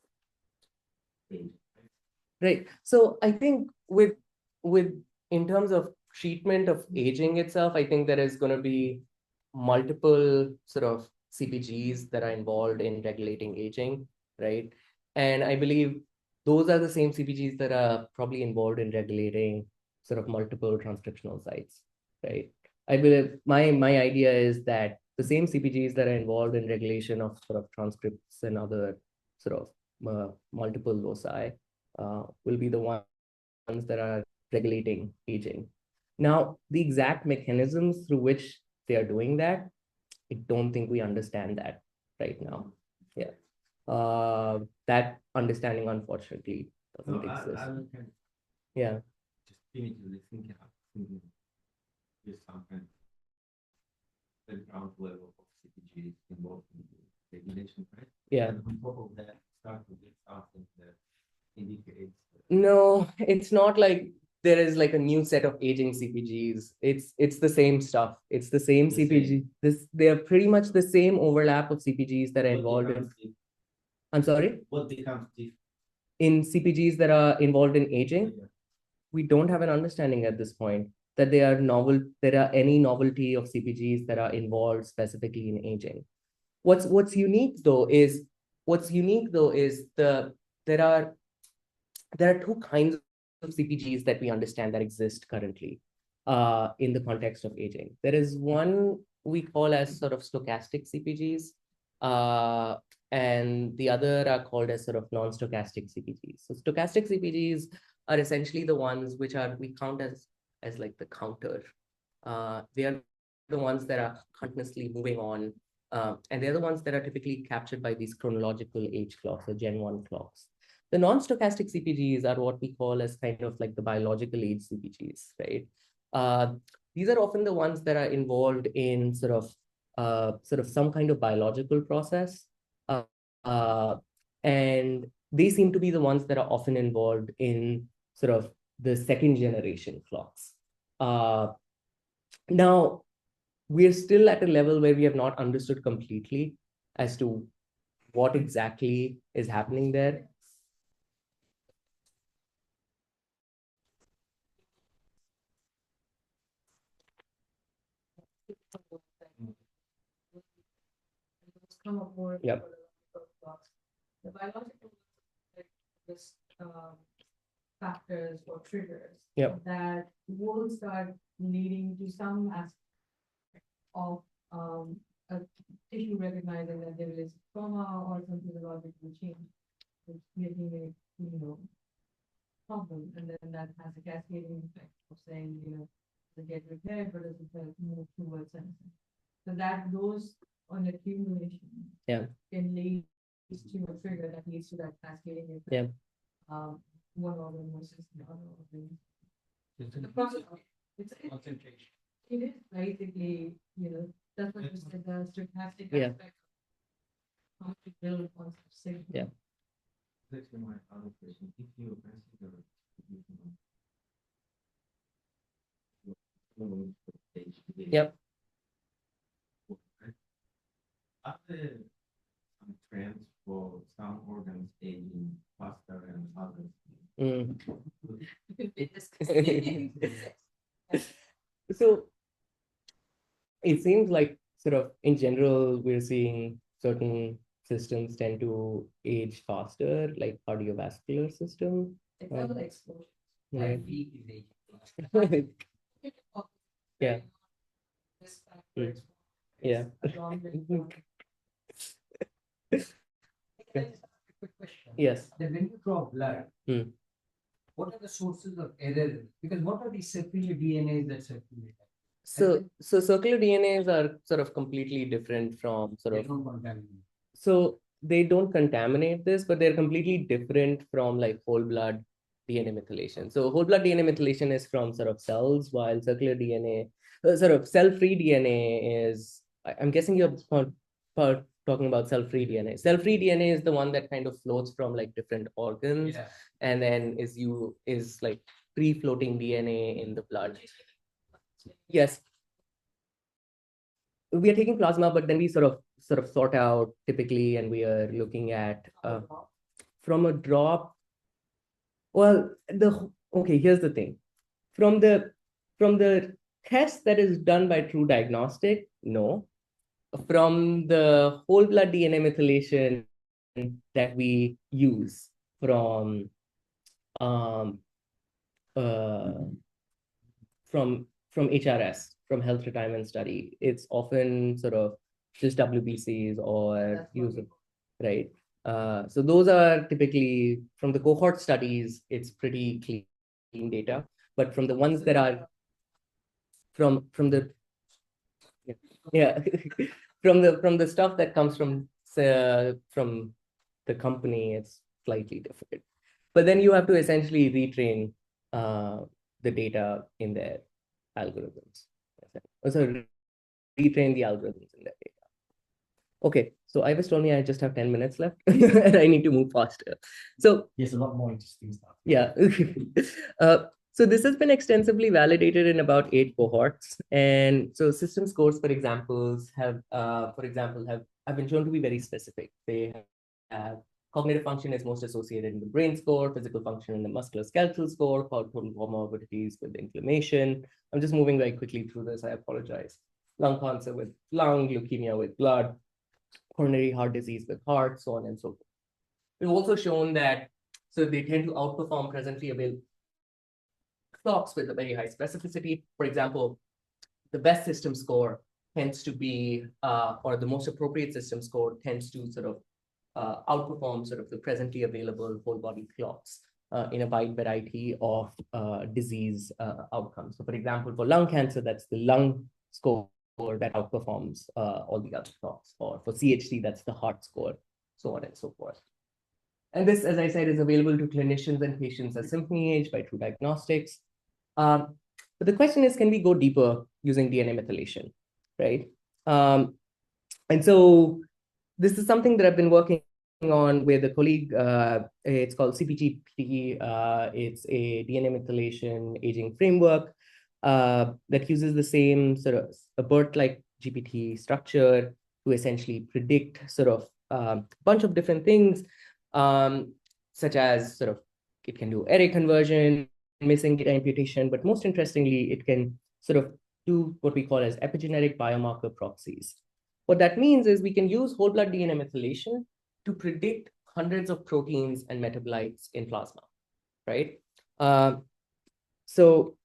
age, right? Right. So I think with in terms of treatment of aging itself, I think there is going to be multiple sort of CPGs that are involved in regulating aging, right? And I believe those are the same CPGs that are probably involved in regulating sort of multiple transcriptional sites, right? I believe my idea is that the same CPGs that are involved in regulation of sort of transcripts and other sort of multiple loci will be the ones that are regulating aging. Now, the exact mechanisms through which they are doing that, I don't think we understand that right now. Yeah. That understanding, unfortunately, doesn't No, exist. I will kind of Yeah. just primitively thinking just some kind of the ground level of CPGs involved in the regulation, right? Yeah. And on top of that, start to get something that indicates. No, it's not like there is like a new set of aging CPGs. It's the same stuff. It's the same The CPG. They're pretty much the same overlap of CPGs that are involved in. I'm sorry, What becomes different? in CPGs that are involved in aging. Yeah. We don't have an understanding at this point that there are any novelty of CPGs that are involved specifically in aging. What's unique though is there are two kinds of CPGs that we understand that exist currently in the context of aging. There is one we call as sort of stochastic CPGs, and the other are called as sort of non-stochastic CPGs. So stochastic CPGs are essentially the ones which we count as like the counter. They are the ones that are continuously moving on, and they're the ones that are typically captured by these chronological age clocks or Gen 1 clocks. The non-stochastic CPGs are what we call as kind of like the biological age CPGs, right? These are often the ones that are involved in sort of some kind of biological process. And they seem to be the ones that are often involved in sort of the second generation clocks. Now, we're still at a level where we have not understood completely as to what exactly is happening there. Come aboard. Yep. The biological just factors or triggers. Yep. That will start leading to some aspect of a tissue recognizing that there is trauma or some physiological change, which making it, problem, and then that has a cascading effect of saying, to get repaired, but doesn't move towards anything. So that those on accumulation can lead to a trigger that leads to that cascading effect. Yeah. One organ versus the other organ. It's The process, it's concentration. it is basically, that's what you said, the stochastic Yeah. aspect. How to build concept signal. Yeah. That's my other question. If you consider Yep. Are there some trends for some organs aging faster and others? So it seems like sort of in general, we're seeing certain systems tend to age faster, like cardiovascular system. Example explosion. Right. Heat is aging. Yeah. This factor is- Yeah. along with- Quick question. Yes. Then when you draw blood, what are the sources of error? Because what are these circular DNAs that circulate? So circular DNAs are sort of completely different from sort They of, don't contaminate. so they don't contaminate this, but they're completely different from like whole blood DNA methylation. So whole blood DNA methylation is from sort of cells, while circular DNA, sort of cell-free DNA is, I'm guessing you're talking about cell-free DNA. Cell-free DNA is the one that kind of floats from like different organs, Yeah. and then is like free-floating DNA in the blood. Yes. We are taking plasma, but then we sort of sort out typically, and we are looking at from a drop. Well, okay, here's the thing. From the test that is done by True Diagnostic, no. from the whole blood DNA methylation that we use from um, uh, from HRS, from health retirement study, it's often sort of just WBCs or use of, right? So those are typically from the cohort studies, it's pretty clean data, but from the ones that are from the yeah from the stuff that comes from the company, it's slightly different. But then you have to essentially retrain the data in their algorithms. Also retrain the algorithms in their data. Okay, so Ivis told me I just have 10 minutes left and I need to move faster. So There's a lot more interesting stuff. yeah. So this has been extensively validated in about 8 cohorts. And so system scores, for examples, have been shown to be very specific. They have cognitive function is most associated in the brain score, physical function in the musculoskeletal score, total comorbidities with inflammation. I'm just moving very quickly through this, I apologize. Lung cancer with lung, leukemia with blood, coronary heart disease with heart, so on and so forth. We've also shown that so they tend to outperform presently available clocks with a very high specificity. For example, the best system score tends to be, or the most appropriate system score tends to sort of outperform sort of the presently available whole body clocks in a wide variety of disease outcomes. So for example, for lung cancer, that's the lung score that outperforms all the other clocks, or for CHD, that's the heart score, so on and so forth. And this, as I said, is available to clinicians and patients at Symphony Age by True Diagnostics. But the question is, can we go deeper using DNA methylation, right? And so this is something that I've been working on with a colleague. It's called CPGP. It's a DNA methylation aging framework that uses the same sort of a BERT-like GPT structure to essentially predict sort of a bunch of different things, such as sort of it can do array conversion, missing data imputation, but most interestingly, it can sort of do what we call as epigenetic biomarker proxies. What that means is we can use whole blood DNA methylation to predict hundreds of proteins and metabolites in plasma, right? So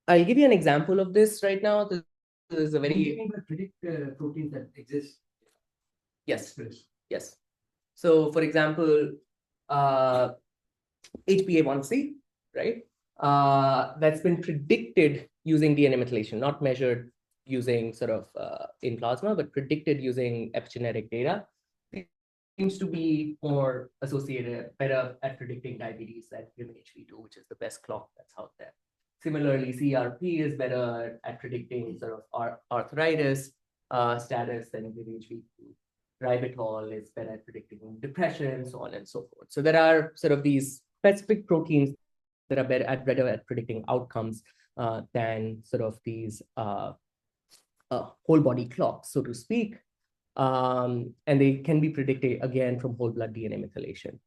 I'll give you an example of this right now. This is a very predict proteins that exist. yes, yes. So for example, HbA1c, right? That's been predicted using DNA methylation, not measured using sort of in plasma, but predicted using epigenetic data. It seems to be more associated, better at predicting diabetes than human HB2, which is the best clock that's out there. Similarly, CRP is better at predicting sort of arthritis status than human HB2. Ribitol is better at predicting depression, so on and so forth. So there are sort of these specific proteins that are better at predicting outcomes than sort of these whole body clocks, so to speak. And they can be predicted again from whole blood DNA methylation.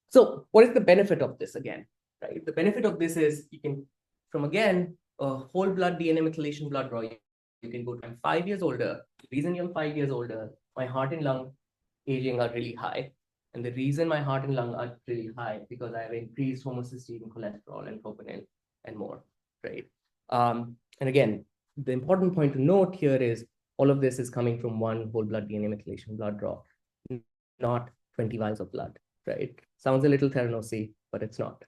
So what is the benefit of this again, right? The benefit of this is you can, from again, a whole blood DNA methylation blood draw, you can go to, I'm 5 years older. The reason I'm 5 years older, my heart and lung aging are really high. And the reason my heart and lung are really high because I have increased homocysteine, cholesterol, and troponin, and more, right? And again, the important point to note here is all of this is coming from one whole blood DNA methylation blood draw, not 20 vials of blood, right? Sounds a little Theranosy, but it's not.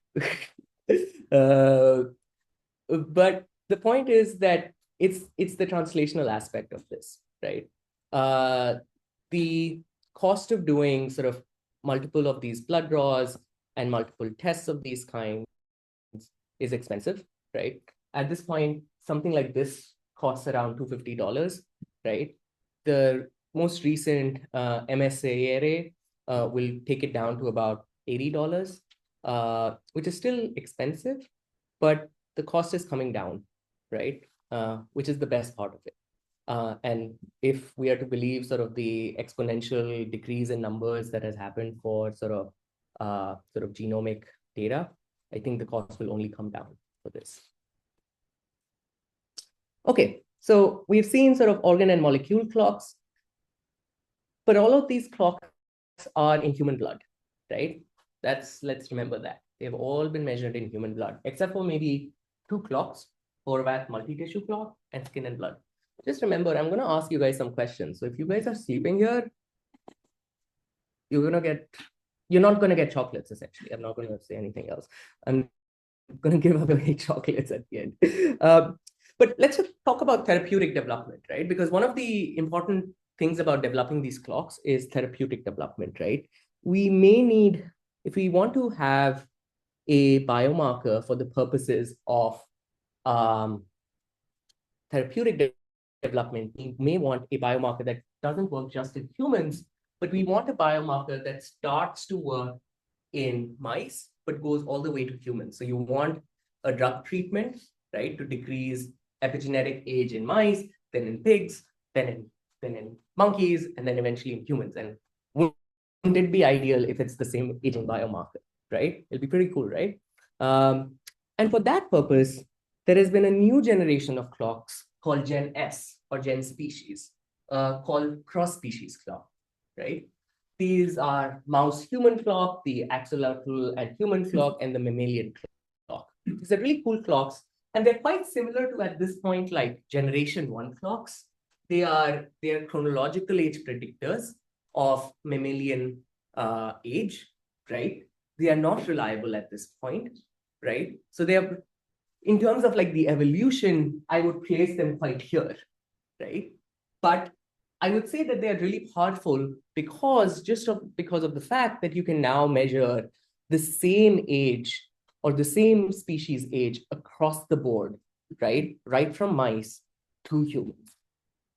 But the point is that it's the translational aspect of this, right? The cost of doing sort of multiple of these blood draws and multiple tests of these kinds is expensive, right? At this point, something like this costs around $250, right? The most recent MSA array will take it down to about $80, which is still expensive, but the cost is coming down, right? Which is the best part of it. And if we are to believe sort of the exponential decrease in numbers that has happened for sort of genomic data, I think the cost will only come down for this. Okay, So we've seen sort of organ and molecule clocks, but all of these clocks are in human blood, right? Let's remember that. They've all been measured in human blood, except for maybe two clocks, Horvath multi-tissue clock and skin and blood. Just remember, I'm going to ask you guys some questions. So if you guys are sleeping here, you're not going to get chocolates, essentially. I'm not going to say anything else. I'm going to give away chocolates at the end. But let's just talk about therapeutic development, right? Because one of the important things about developing these clocks is therapeutic development, right? We may need, if we want to have a biomarker for the purposes of therapeutic development, we may want a biomarker that doesn't work just in humans, but we want a biomarker that starts to work in mice, but goes all the way to humans. So you want a drug treatment, right, to decrease epigenetic age in mice, then in pigs, then in monkeys, and then eventually in humans. And wouldn't it be ideal if it's the same aging biomarker, right? It'll be pretty cool, right? And for that purpose, there has been a new generation of clocks called Gen S or Gen species, called cross-species clock, right? These are mouse-human clock, the axolotl and human clock, and the mammalian clock. These are really cool clocks, and they're quite similar to, at this point, like generation 1 clocks. They are chronological age predictors of mammalian age, right? They are not reliable at this point, right? So they are, in terms of like the evolution, I would place them quite here, right? But I would say that they are really powerful because because of the fact that you can now measure the same age or the same species age across the board, right? Right from mice to humans,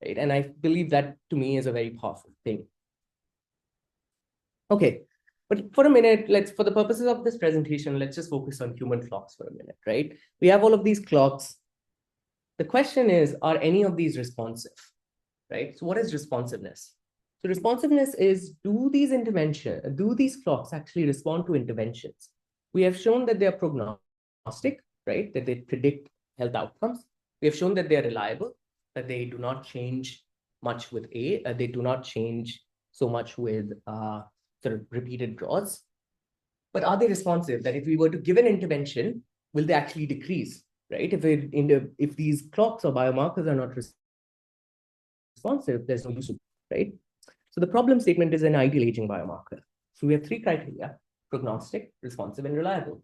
right? And I believe that to me is a very powerful thing. Okay, but for a minute, for the purposes of this presentation, let's just focus on human clocks for a minute, right? We have all of these clocks. The question is, are any of these responsive, right? So what is responsiveness? So responsiveness is, do these clocks actually respond to interventions? We have shown that they are prognostic, right? That they predict health outcomes. We have shown that they are reliable, that they do not change much with they do not change so much with sort of repeated draws. But are they responsive? That if we were to give an intervention, will they actually decrease, right? If these clocks or biomarkers are not responsive, there's no use, right? So the problem statement is an ideal aging biomarker. So we have 3 criteria: prognostic, responsive, and reliable.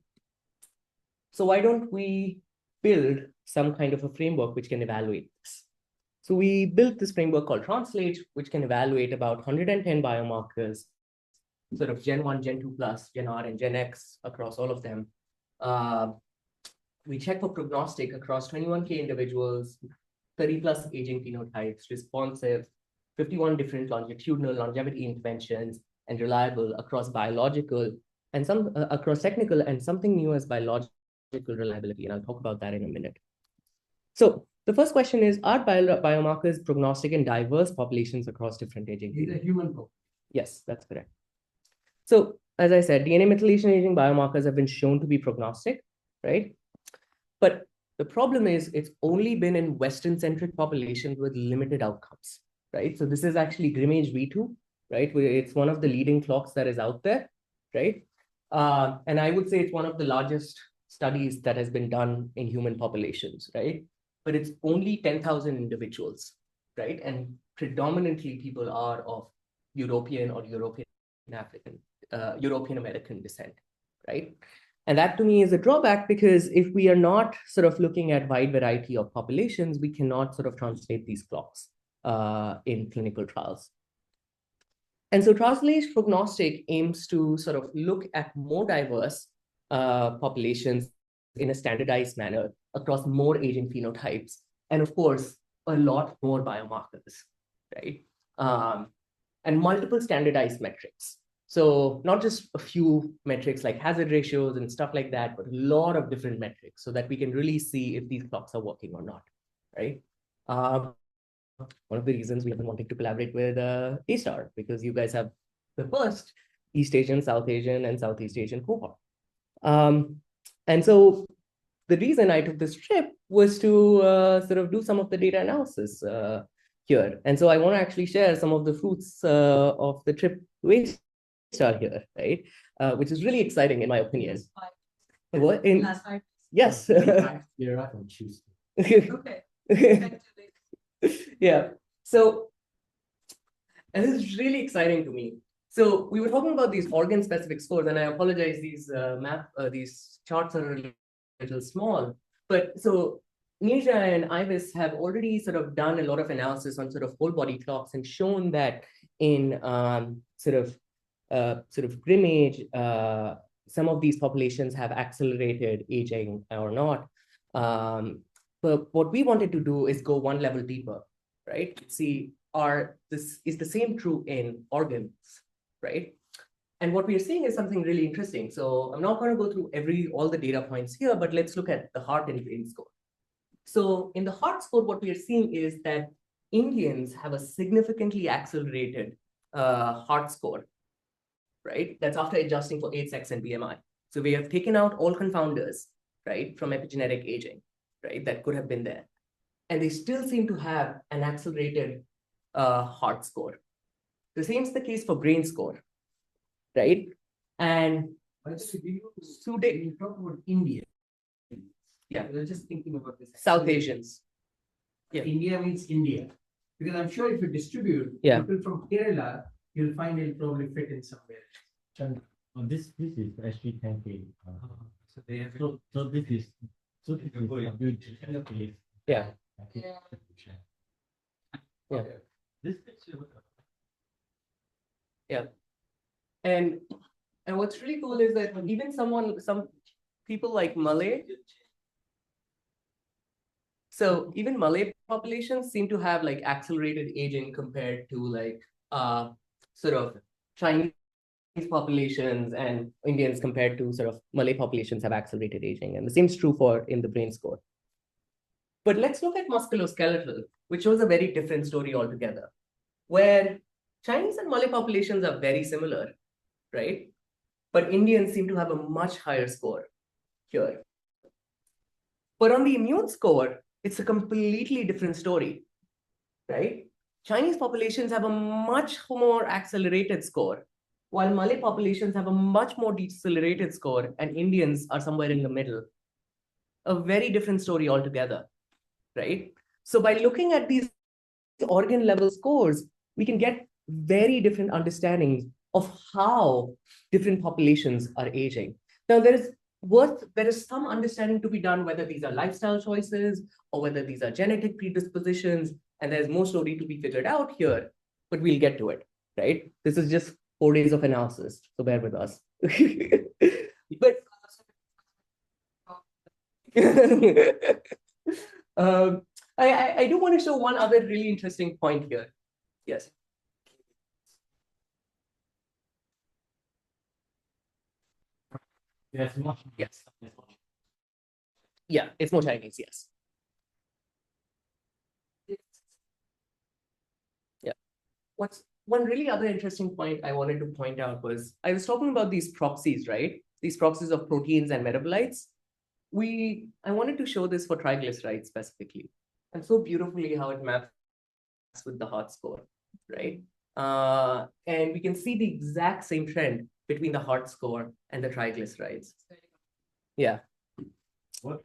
So why don't we build some kind of a framework which can evaluate this? So we built this framework called Translate, which can evaluate about 110 biomarkers, sort of Gen 1, Gen 2 plus, Gen R, and Gen X across all of them. We check for prognostic across 21K individuals, 30 plus aging phenotypes, responsive, 51 different longitudinal longevity interventions, and reliable across biological and some across technical and something new as biological reliability. And I'll talk about that in a minute. So the first question is, are biomarkers prognostic in diverse populations across different aging? These are human population. Yes, that's correct. So as I said, DNA methylation aging biomarkers have been shown to be prognostic, right? But the problem is it's only been in Western-centric populations with limited outcomes, right? So this is actually Grimage V2, right? It's one of the leading clocks that is out there, right? And I would say it's one of the largest studies that has been done in human populations, right? But it's only 10,000 individuals, right? And predominantly people are of European or European African, European American descent, right? And that to me is a drawback, because if we are not sort of looking at wide variety of populations, we cannot sort of translate these clocks in clinical trials. And so Translate Prognostic aims to sort of look at more diverse populations in a standardized manner across more aging phenotypes, and of course, a lot more biomarkers, right? And multiple standardized metrics. So not just a few metrics like hazard ratios and stuff like that, but a lot of different metrics so that we can really see if these clocks are working or not, right? One of the reasons we have been wanting to collaborate with A-Star, because you guys have the first East Asian, South Asian, and Southeast Asian cohort. And so the reason I took this trip was to sort of do some of the data analysis here. And so I want to actually share some of the fruits of the trip to A-star here, right? Which is really exciting in my opinion. What in Last 5 yes. You're up on Tuesday. Okay. Yeah. So, and this is really exciting to me. So we were talking about these organ-specific scores, and I apologize, these charts are a little small. But so Nisha and Ivis have already sort of done a lot of analysis on sort of whole body clocks and shown that in sort of grim age, some of these populations have accelerated aging or not. But what we wanted to do is go one level deeper, right? See, this is the same true in organs, right? And what we are seeing is something really interesting. So I'm not going to go through all the data points here, but let's look at the heart and brain score. So in the heart score, what we are seeing is that Indians have a significantly accelerated heart score, right? That's after adjusting for age, sex, and BMI. So we have taken out all confounders, right, from epigenetic aging, right, that could have been there. And they still seem to have an accelerated heart score. The same is the case for brain score, right? And So you talk about India. Yeah. I was just thinking about this. South Asians. Yeah. India means India. Because I'm sure if you distribute Yeah. people from Kerala, you'll find it'll probably fit in somewhere. This is actually 10K. So they have So this is a good place. Yeah. Yeah. Yeah. This picture. And what's really cool is that even some people like Malay, so even Malay populations seem to have like accelerated aging compared to like sort of Chinese populations, and Indians compared to sort of Malay populations have accelerated aging. And the same is true for in the brain score. But let's look at musculoskeletal, which shows a very different story altogether, where Chinese and Malay populations are very similar, right? But Indians seem to have a much higher score here. But on the immune score, it's a completely different story, right? Chinese populations have a much more accelerated score, while Malay populations have a much more decelerated score, and Indians are somewhere in the middle. A very different story altogether, right? So by looking at these organ level scores, we can get very different understandings of how different populations are aging. Now, there is some understanding to be done whether these are lifestyle choices or whether these are genetic predispositions, and there's more story to be figured out here, but we'll get to it, right? This is just 4 days of analysis, so bear with us. But I do want to show one other really interesting point here. Yes. Yes. Yes. Yeah, it's more Chinese, yes. Yeah. What's one really other interesting point I wanted to point out was I was talking about these proxies, right? These proxies of proteins and metabolites. I wanted to show this for triglycerides specifically, and so beautifully how it maps with the heart score, right? And we can see the exact same trend between the heart score and the triglycerides. Yeah. What?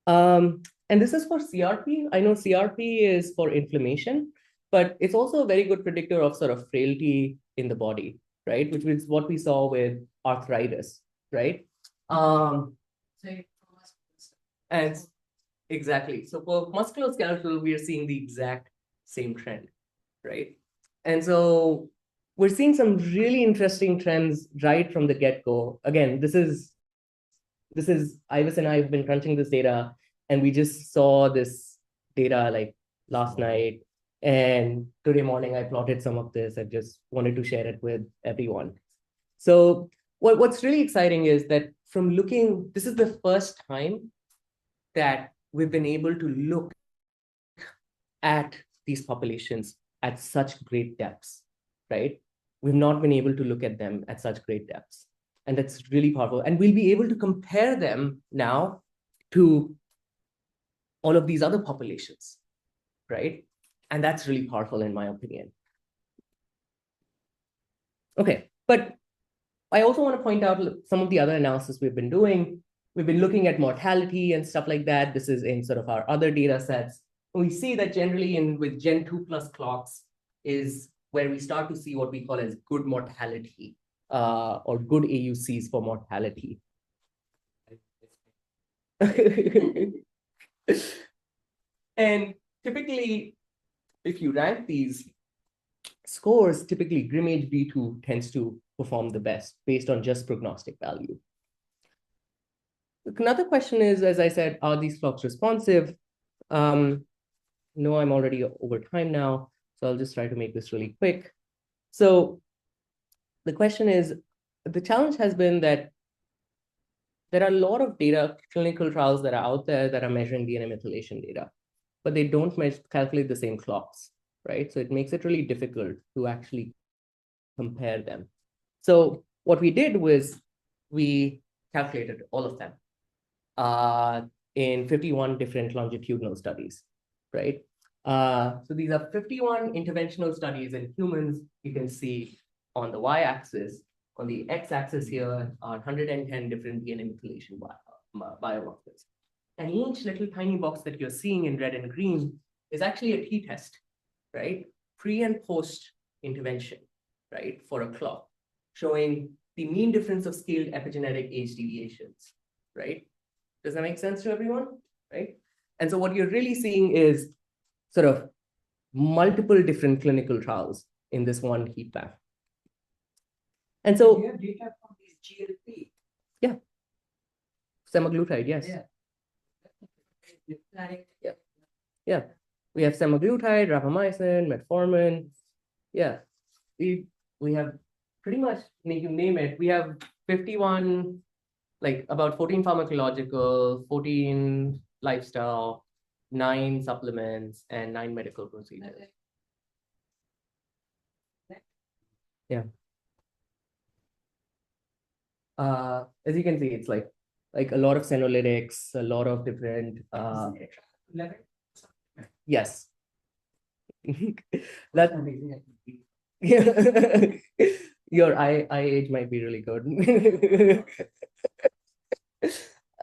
And this is for CRP. I know CRP is for inflammation, but it's also a very good predictor of sort of frailty in the body, right? Which is what we saw with arthritis, right? And exactly. So for musculoskeletal, we are seeing the exact same trend, right? And so we're seeing some really interesting trends right from the get-go. Again, this is Ivis and I have been crunching this data, and we just saw this data like last night. And today morning, I plotted some of this. I just wanted to share it with everyone. So what's really exciting is that this is the first time that we've been able to look at these populations at such great depths, right? We've not been able to look at them at such great depths. And that's really powerful. And we'll be able to compare them now to all of these other populations, right? And that's really powerful in my opinion. Okay, but I also want to point out some of the other analysis we've been doing. We've been looking at mortality and stuff like that. This is in sort of our other data sets. We see that generally with Gen 2 plus clocks is where we start to see what we call as good mortality or good AUCs for mortality. And typically, if you rank these scores, typically GrimAge V2 tends to perform the best based on just prognostic value. Another question is, as I said, are these clocks responsive? No, I'm already over time now, so I'll just try to make this really quick. So the question is, the challenge has been that there are a lot of data, clinical trials that are out there that are measuring DNA methylation data, but they don't calculate the same clocks, right? So it makes it really difficult to actually compare them. So what we did was we calculated all of them in 51 different longitudinal studies, right? So these are 51 interventional studies in humans. You can see on the y-axis, on the x-axis here are 110 different DNA methylation biomarkers. And each little tiny box that you're seeing in red and green is actually a t-test, right? Pre and post intervention, right? For a clock, showing the mean difference of scaled epigenetic age deviations, right? Does that make sense to everyone, right? And so what you're really seeing is sort of multiple different clinical trials in this one heat map. And so you have data from these GLP. Yeah. Semaglutide, yes. Yeah. Yeah. We have semaglutide, rapamycin, metformin. Yeah. We have pretty much, you name it, we have 51, like about 14 pharmacological, 14 lifestyle, 9 supplements, and 9 medical procedures. Yeah. As you can see, it's like a lot of senolytics, a lot of different yes. That's amazing. Your eye age might be really good.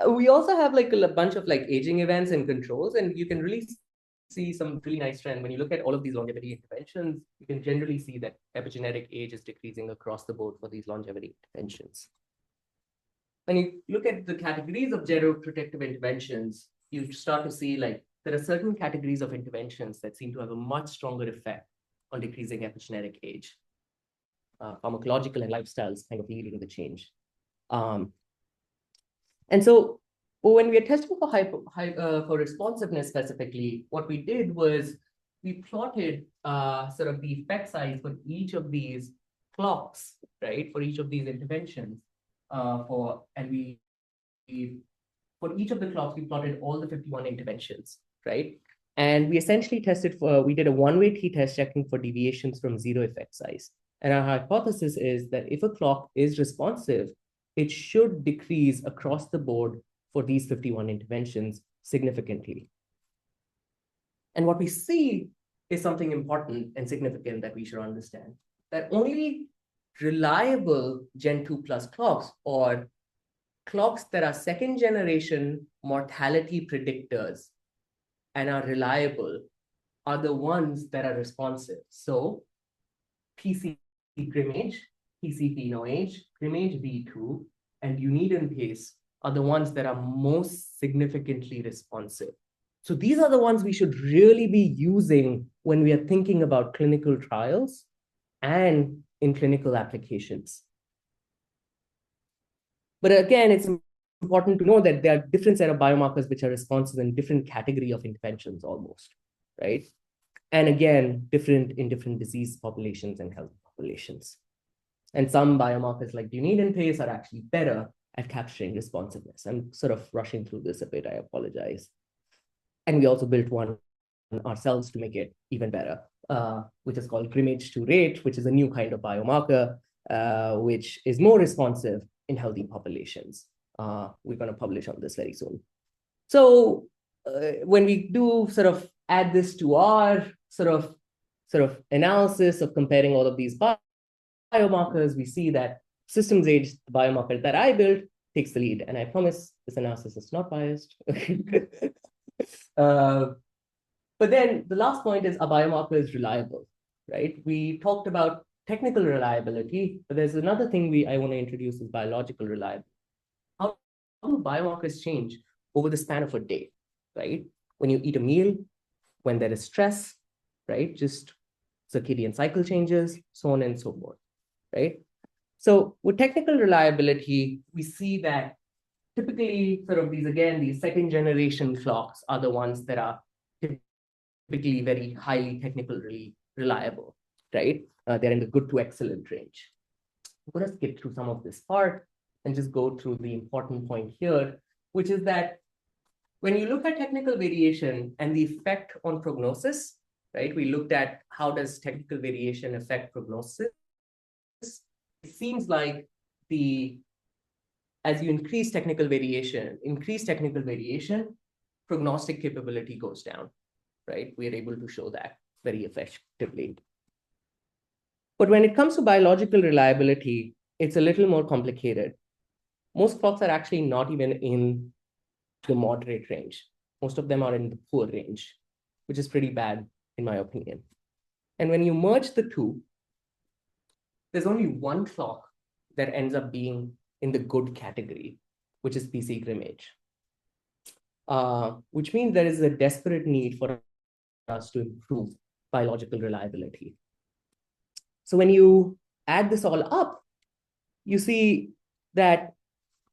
We also have like a bunch of like aging events and controls, and you can really see some really nice trend. When you look at all of these longevity interventions, you can generally see that epigenetic age is decreasing across the board for these longevity interventions. When you look at the categories of geroprotective interventions, you start to see like there are certain categories of interventions that seem to have a much stronger effect on decreasing epigenetic age. Pharmacological and lifestyles kind of leading the change. And so when we are testing for for responsiveness specifically, what we did was we plotted sort of the effect size for each of these clocks, right? For each of these interventions. For each of the clocks, we plotted all the 51 interventions, right? And we essentially we did a one-way t-test checking for deviations from 0 effect size. And our hypothesis is that if a clock is responsive, it should decrease across the board for these 51 interventions significantly. And what we see is something important and significant that we should understand, that only reliable Gen 2 plus clocks or clocks that are second generation mortality predictors and are reliable are the ones that are responsive. So PC GrimAge, PC PhenoAge, GrimAge V2, and Uniden PACE are the ones that are most significantly responsive. So these are the ones we should really be using when we are thinking about clinical trials and in clinical applications. But again, it's important to know that there are different set of biomarkers which are responsive in different category of interventions almost, right? And again, different in different disease populations and health populations. And some biomarkers like Uniden PACE are actually better at capturing responsiveness. I'm sort of rushing through this a bit, I apologize. And we also built one ourselves to make it even better, which is called GrimAge2 rate, which is a new kind of biomarker, which is more responsive in healthy populations. We're going to publish on this very soon. So when we do sort of add this to our sort of analysis of comparing all of these biomarkers, we see that systems age, the biomarker that I built, takes the lead. And I promise this analysis is not biased. But then the last point is a biomarker is reliable, right? We talked about technical reliability, but there's another thing I want to introduce is biological reliability. How do biomarkers change over the span of a day, right? When you eat a meal, when there is stress, right? Just circadian cycle changes, so on and so forth, right? So with technical reliability, we see that typically sort of these second generation clocks are the ones that are typically very highly technically reliable, right? They're in the good to excellent range. I'm going to skip through some of this part and just go through the important point here, which is that when you look at technical variation and the effect on prognosis, right? We looked at how does technical variation affect prognosis. It seems like as you increase technical variation, prognostic capability goes down, right? We are able to show that very effectively. But when it comes to biological reliability, it's a little more complicated. Most clocks are actually not even in the moderate range. Most of them are in the poor range, which is pretty bad in my opinion. And when you merge the two, there's only one clock that ends up being in the good category, which is PC Grimmage, which means there is a desperate need for us to improve biological reliability. So when you add this all up, you see that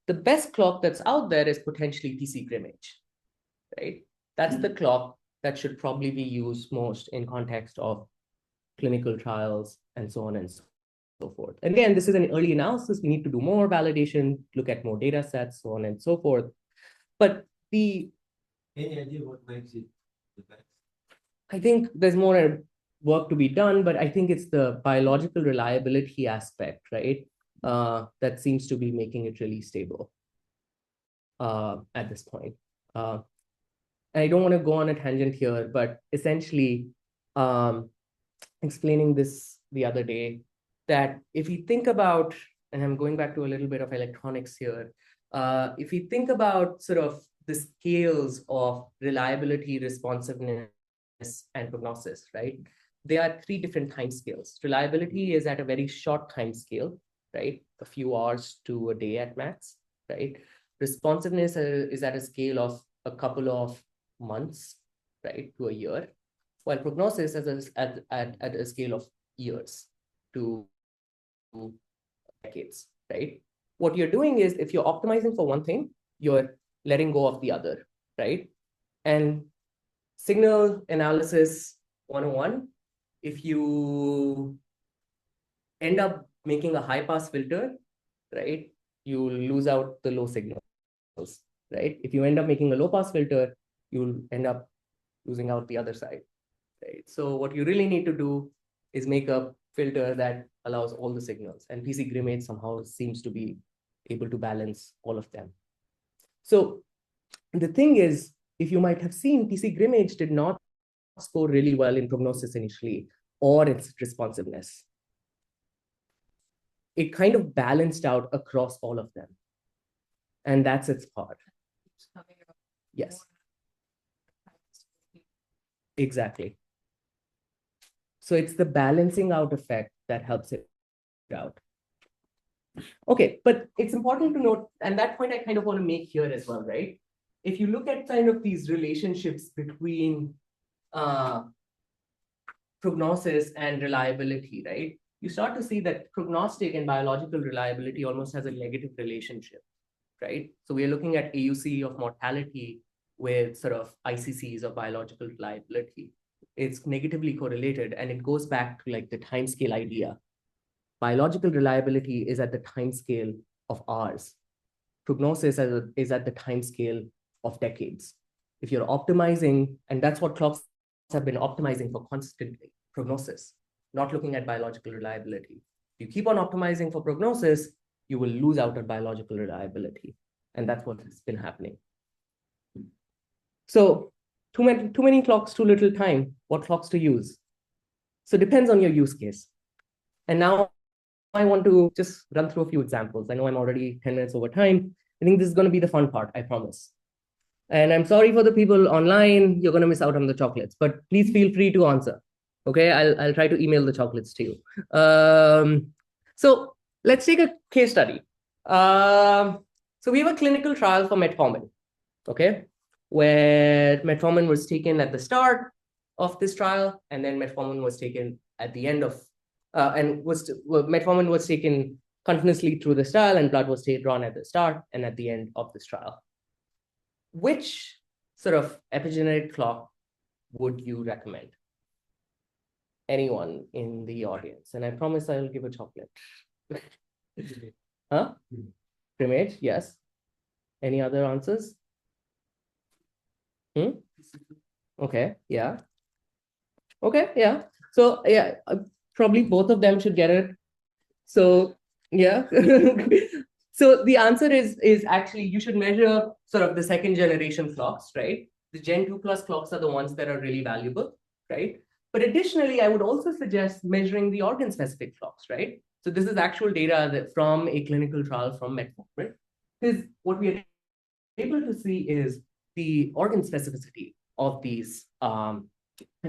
the best clock that's out there is potentially PC Grimmage, right? That's the clock that should probably be used most in context of clinical trials and so on and so forth. And again, this is an early analysis. We need to do more validation, look at more data sets, so on and so forth. But any idea what makes it the best? I think there's more work to be done, but I think it's the biological reliability aspect, right? That seems to be making it really stable at this point. And I don't want to go on a tangent here, but essentially explaining this the other day, that if you think about, and I'm going back to a little bit of electronics here, if you think about sort of the scales of reliability, responsiveness, and prognosis, right? There are 3 different time scales. Reliability is at a very short time scale, right? A few hours to a day at max, right? Responsiveness is at a scale of a couple of months, right, to a year, while prognosis is at a scale of years to decades, right? What you're doing is, if you're optimizing for one thing, you're letting go of the other, right? And signal analysis 101, if you end up making a high pass filter, right, you lose out the low signals, right? If you end up making a low pass filter, you'll end up losing out the other side, right? So what you really need to do is make a filter that allows all the signals, and PC Grimmage somehow seems to be able to balance all of them. So the thing is, if you might have seen, PC Grimmage did not score really well in prognosis initially or its responsiveness. It kind of balanced out across all of them. And that's its part. Yes. Exactly. So it's the balancing out effect that helps it out. Okay, but it's important to note, and that point I kind of want to make here as well, right? If you look at kind of these relationships between prognosis and reliability, right? You start to see that prognostic and biological reliability almost has a negative relationship, right? So we're looking at AUC of mortality with sort of ICCs of biological reliability. It's negatively correlated, and it goes back to like the timescale idea. Biological reliability is at the timescale of hours. Prognosis is at the timescale of decades. If you're optimizing, and that's what clocks have been optimizing for constantly, prognosis, not looking at biological reliability. You keep on optimizing for prognosis, you will lose out on biological reliability. And that's what's been happening. So too many clocks, too little time. What clocks to use? So it depends on your use case. And now I want to just run through a few examples. I know I'm already 10 minutes over time. I think this is going to be the fun part, I promise. And I'm sorry for the people online, you're going to miss out on the chocolates, but please feel free to answer. Okay, I'll try to email the chocolates to you. So let's take a case study. So we have a clinical trial for metformin, okay, where metformin was taken at the start of this trial, and then metformin was taken at the end of, metformin was taken continuously through this trial, and blood was drawn at the start and at the end of this trial. Which sort of epigenetic clock would you recommend? Anyone in the audience? And I promise I will give a chocolate. Huh? Primate, yes. Any other answers? Okay, yeah. Okay, yeah. So yeah, probably both of them should get it. So yeah. So the answer is actually you should measure sort of the second generation clocks, right? The Gen 2 plus clocks are the ones that are really valuable, right? But additionally, I would also suggest measuring the organ specific clocks, right? So this is actual data that from a clinical trial from metformin. Because what we are able to see is the organ specificity of these. And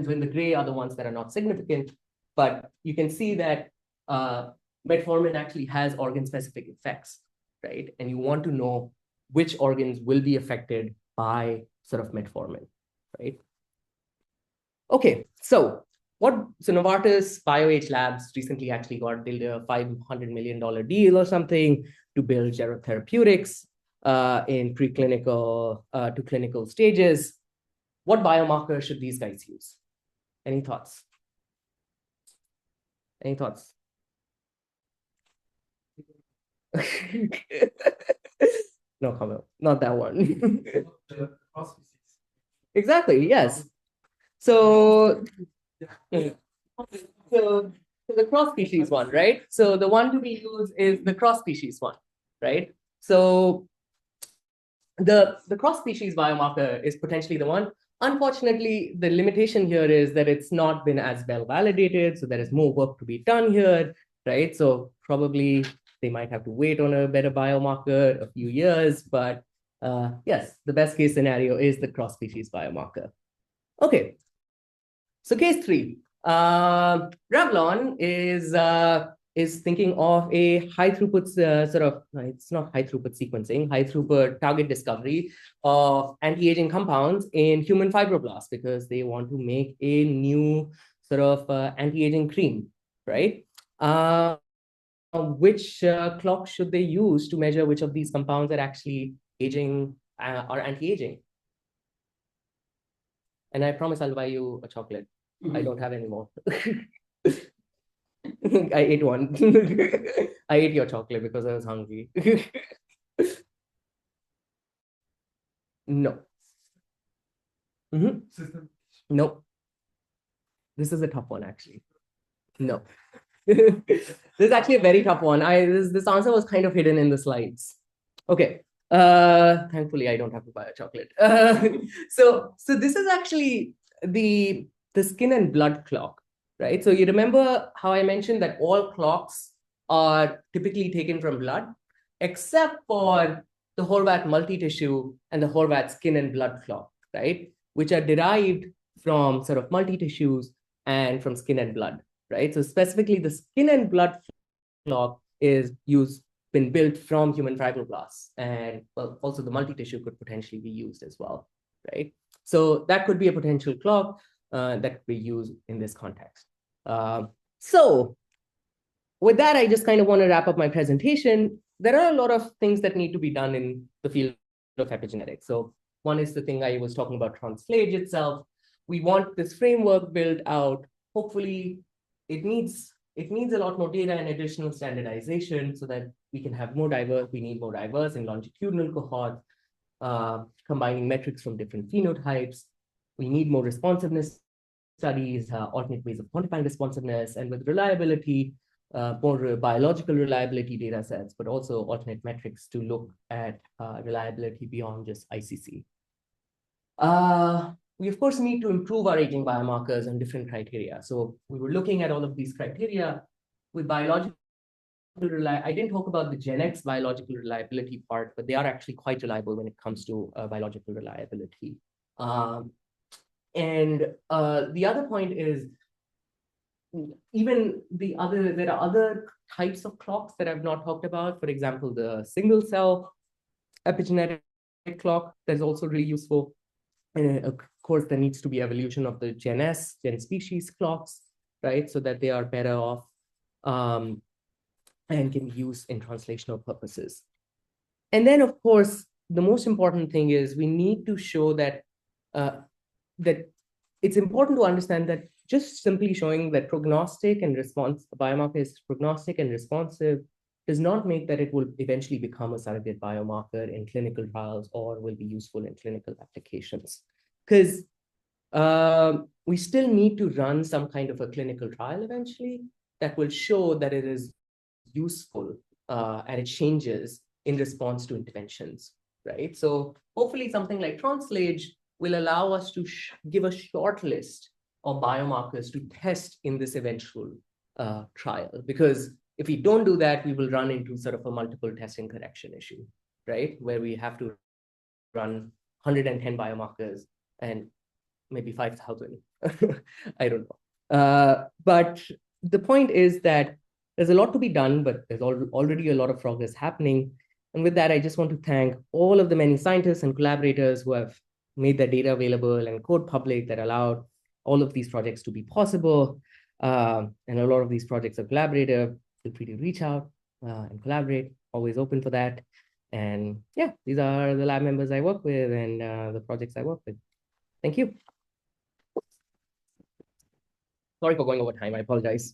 so in the gray are the ones that are not significant, but you can see that metformin actually has organ specific effects, right? And you want to know which organs will be affected by sort of metformin, right? Okay, so Novartis BioH Labs recently actually did a $500 million deal or something to build gerotherapeutics in preclinical to clinical stages. What biomarker should these guys use? Any thoughts? Any thoughts? No comment. Not that one. Exactly. Yes. So the cross species one, right? So the one to be used is the cross species one, right? So the cross species biomarker is potentially the one. Unfortunately, the limitation here is that it's not been as well validated. So there is more work to be done here, right? So probably they might have to wait on a better biomarker a few years, but yes, the best case scenario is the cross species biomarker. Okay, so case 3, Revlon is thinking of a high throughput it's not high throughput sequencing, high throughput target discovery of anti-aging compounds in human fibroblasts because they want to make a new sort of anti-aging cream, right? Which clock should they use to measure which of these compounds are actually aging or anti-aging? And I promise I'll buy you a chocolate. I don't have any more. I ate one. I ate your chocolate because I was hungry. No. No. This is a tough one, actually. No. This is actually a very tough one. This answer was kind of hidden in the slides. Okay. Thankfully, I don't have to buy a chocolate. So this is actually the skin and blood clock, right? So you remember how I mentioned that all clocks are typically taken from blood, except for the Horvath multi-tissue and the Horvath skin and blood clock, right? Which are derived from sort of multi-tissues and from skin and blood, right? So specifically the skin and blood clock is been built from human fibroblasts, and well, also the multi-tissue could potentially be used as well, right? So that could be a potential clock that could be used in this context. So with that, I just kind of want to wrap up my presentation. There are a lot of things that need to be done in the field of epigenetics. So one is the thing I was talking about, transphage itself. We want this framework built out. Hopefully, it needs a lot more data and additional standardization so that we can have more diverse, we need more diverse and longitudinal cohorts, combining metrics from different phenotypes. We need more responsiveness studies, alternate ways of quantifying responsiveness, and with reliability, more biological reliability data sets, but also alternate metrics to look at reliability beyond just ICC. We of course need to improve our aging biomarkers on different criteria. So we were looking at all of these criteria with biological I didn't talk about the Gen X biological reliability part, but they are actually quite reliable when it comes to biological reliability. And the other point is there are other types of clocks that I've not talked about. For example, the single cell epigenetic clock that is also really useful. And of course, there needs to be evolution of the Gen species clocks, right? So that they are better off and can be used in translational purposes. And then, of course, the most important thing is we need to show that that it's important to understand that just simply showing that prognostic and response biomarker is prognostic and responsive does not make that it will eventually become a surrogate biomarker in clinical trials or will be useful in clinical applications. Because we still need to run some kind of a clinical trial eventually that will show that it is useful and it changes in response to interventions, right? So hopefully something like Translage will allow us to give a short list of biomarkers to test in this eventual trial. Because if we don't do that, we will run into sort of a multiple testing correction issue, right? Where we have to run 110 biomarkers and maybe 5,000. I don't know. But the point is that there's a lot to be done, but there's already a lot of progress happening. And with that, I just want to thank all of the many scientists and collaborators who have made their data available and code public that allowed all of these projects to be possible. And a lot of these projects are collaborative. Feel free to reach out and collaborate, always open for that. And yeah, these are the lab members I work with and the projects I work with. Thank you. Sorry for going over time, I apologize.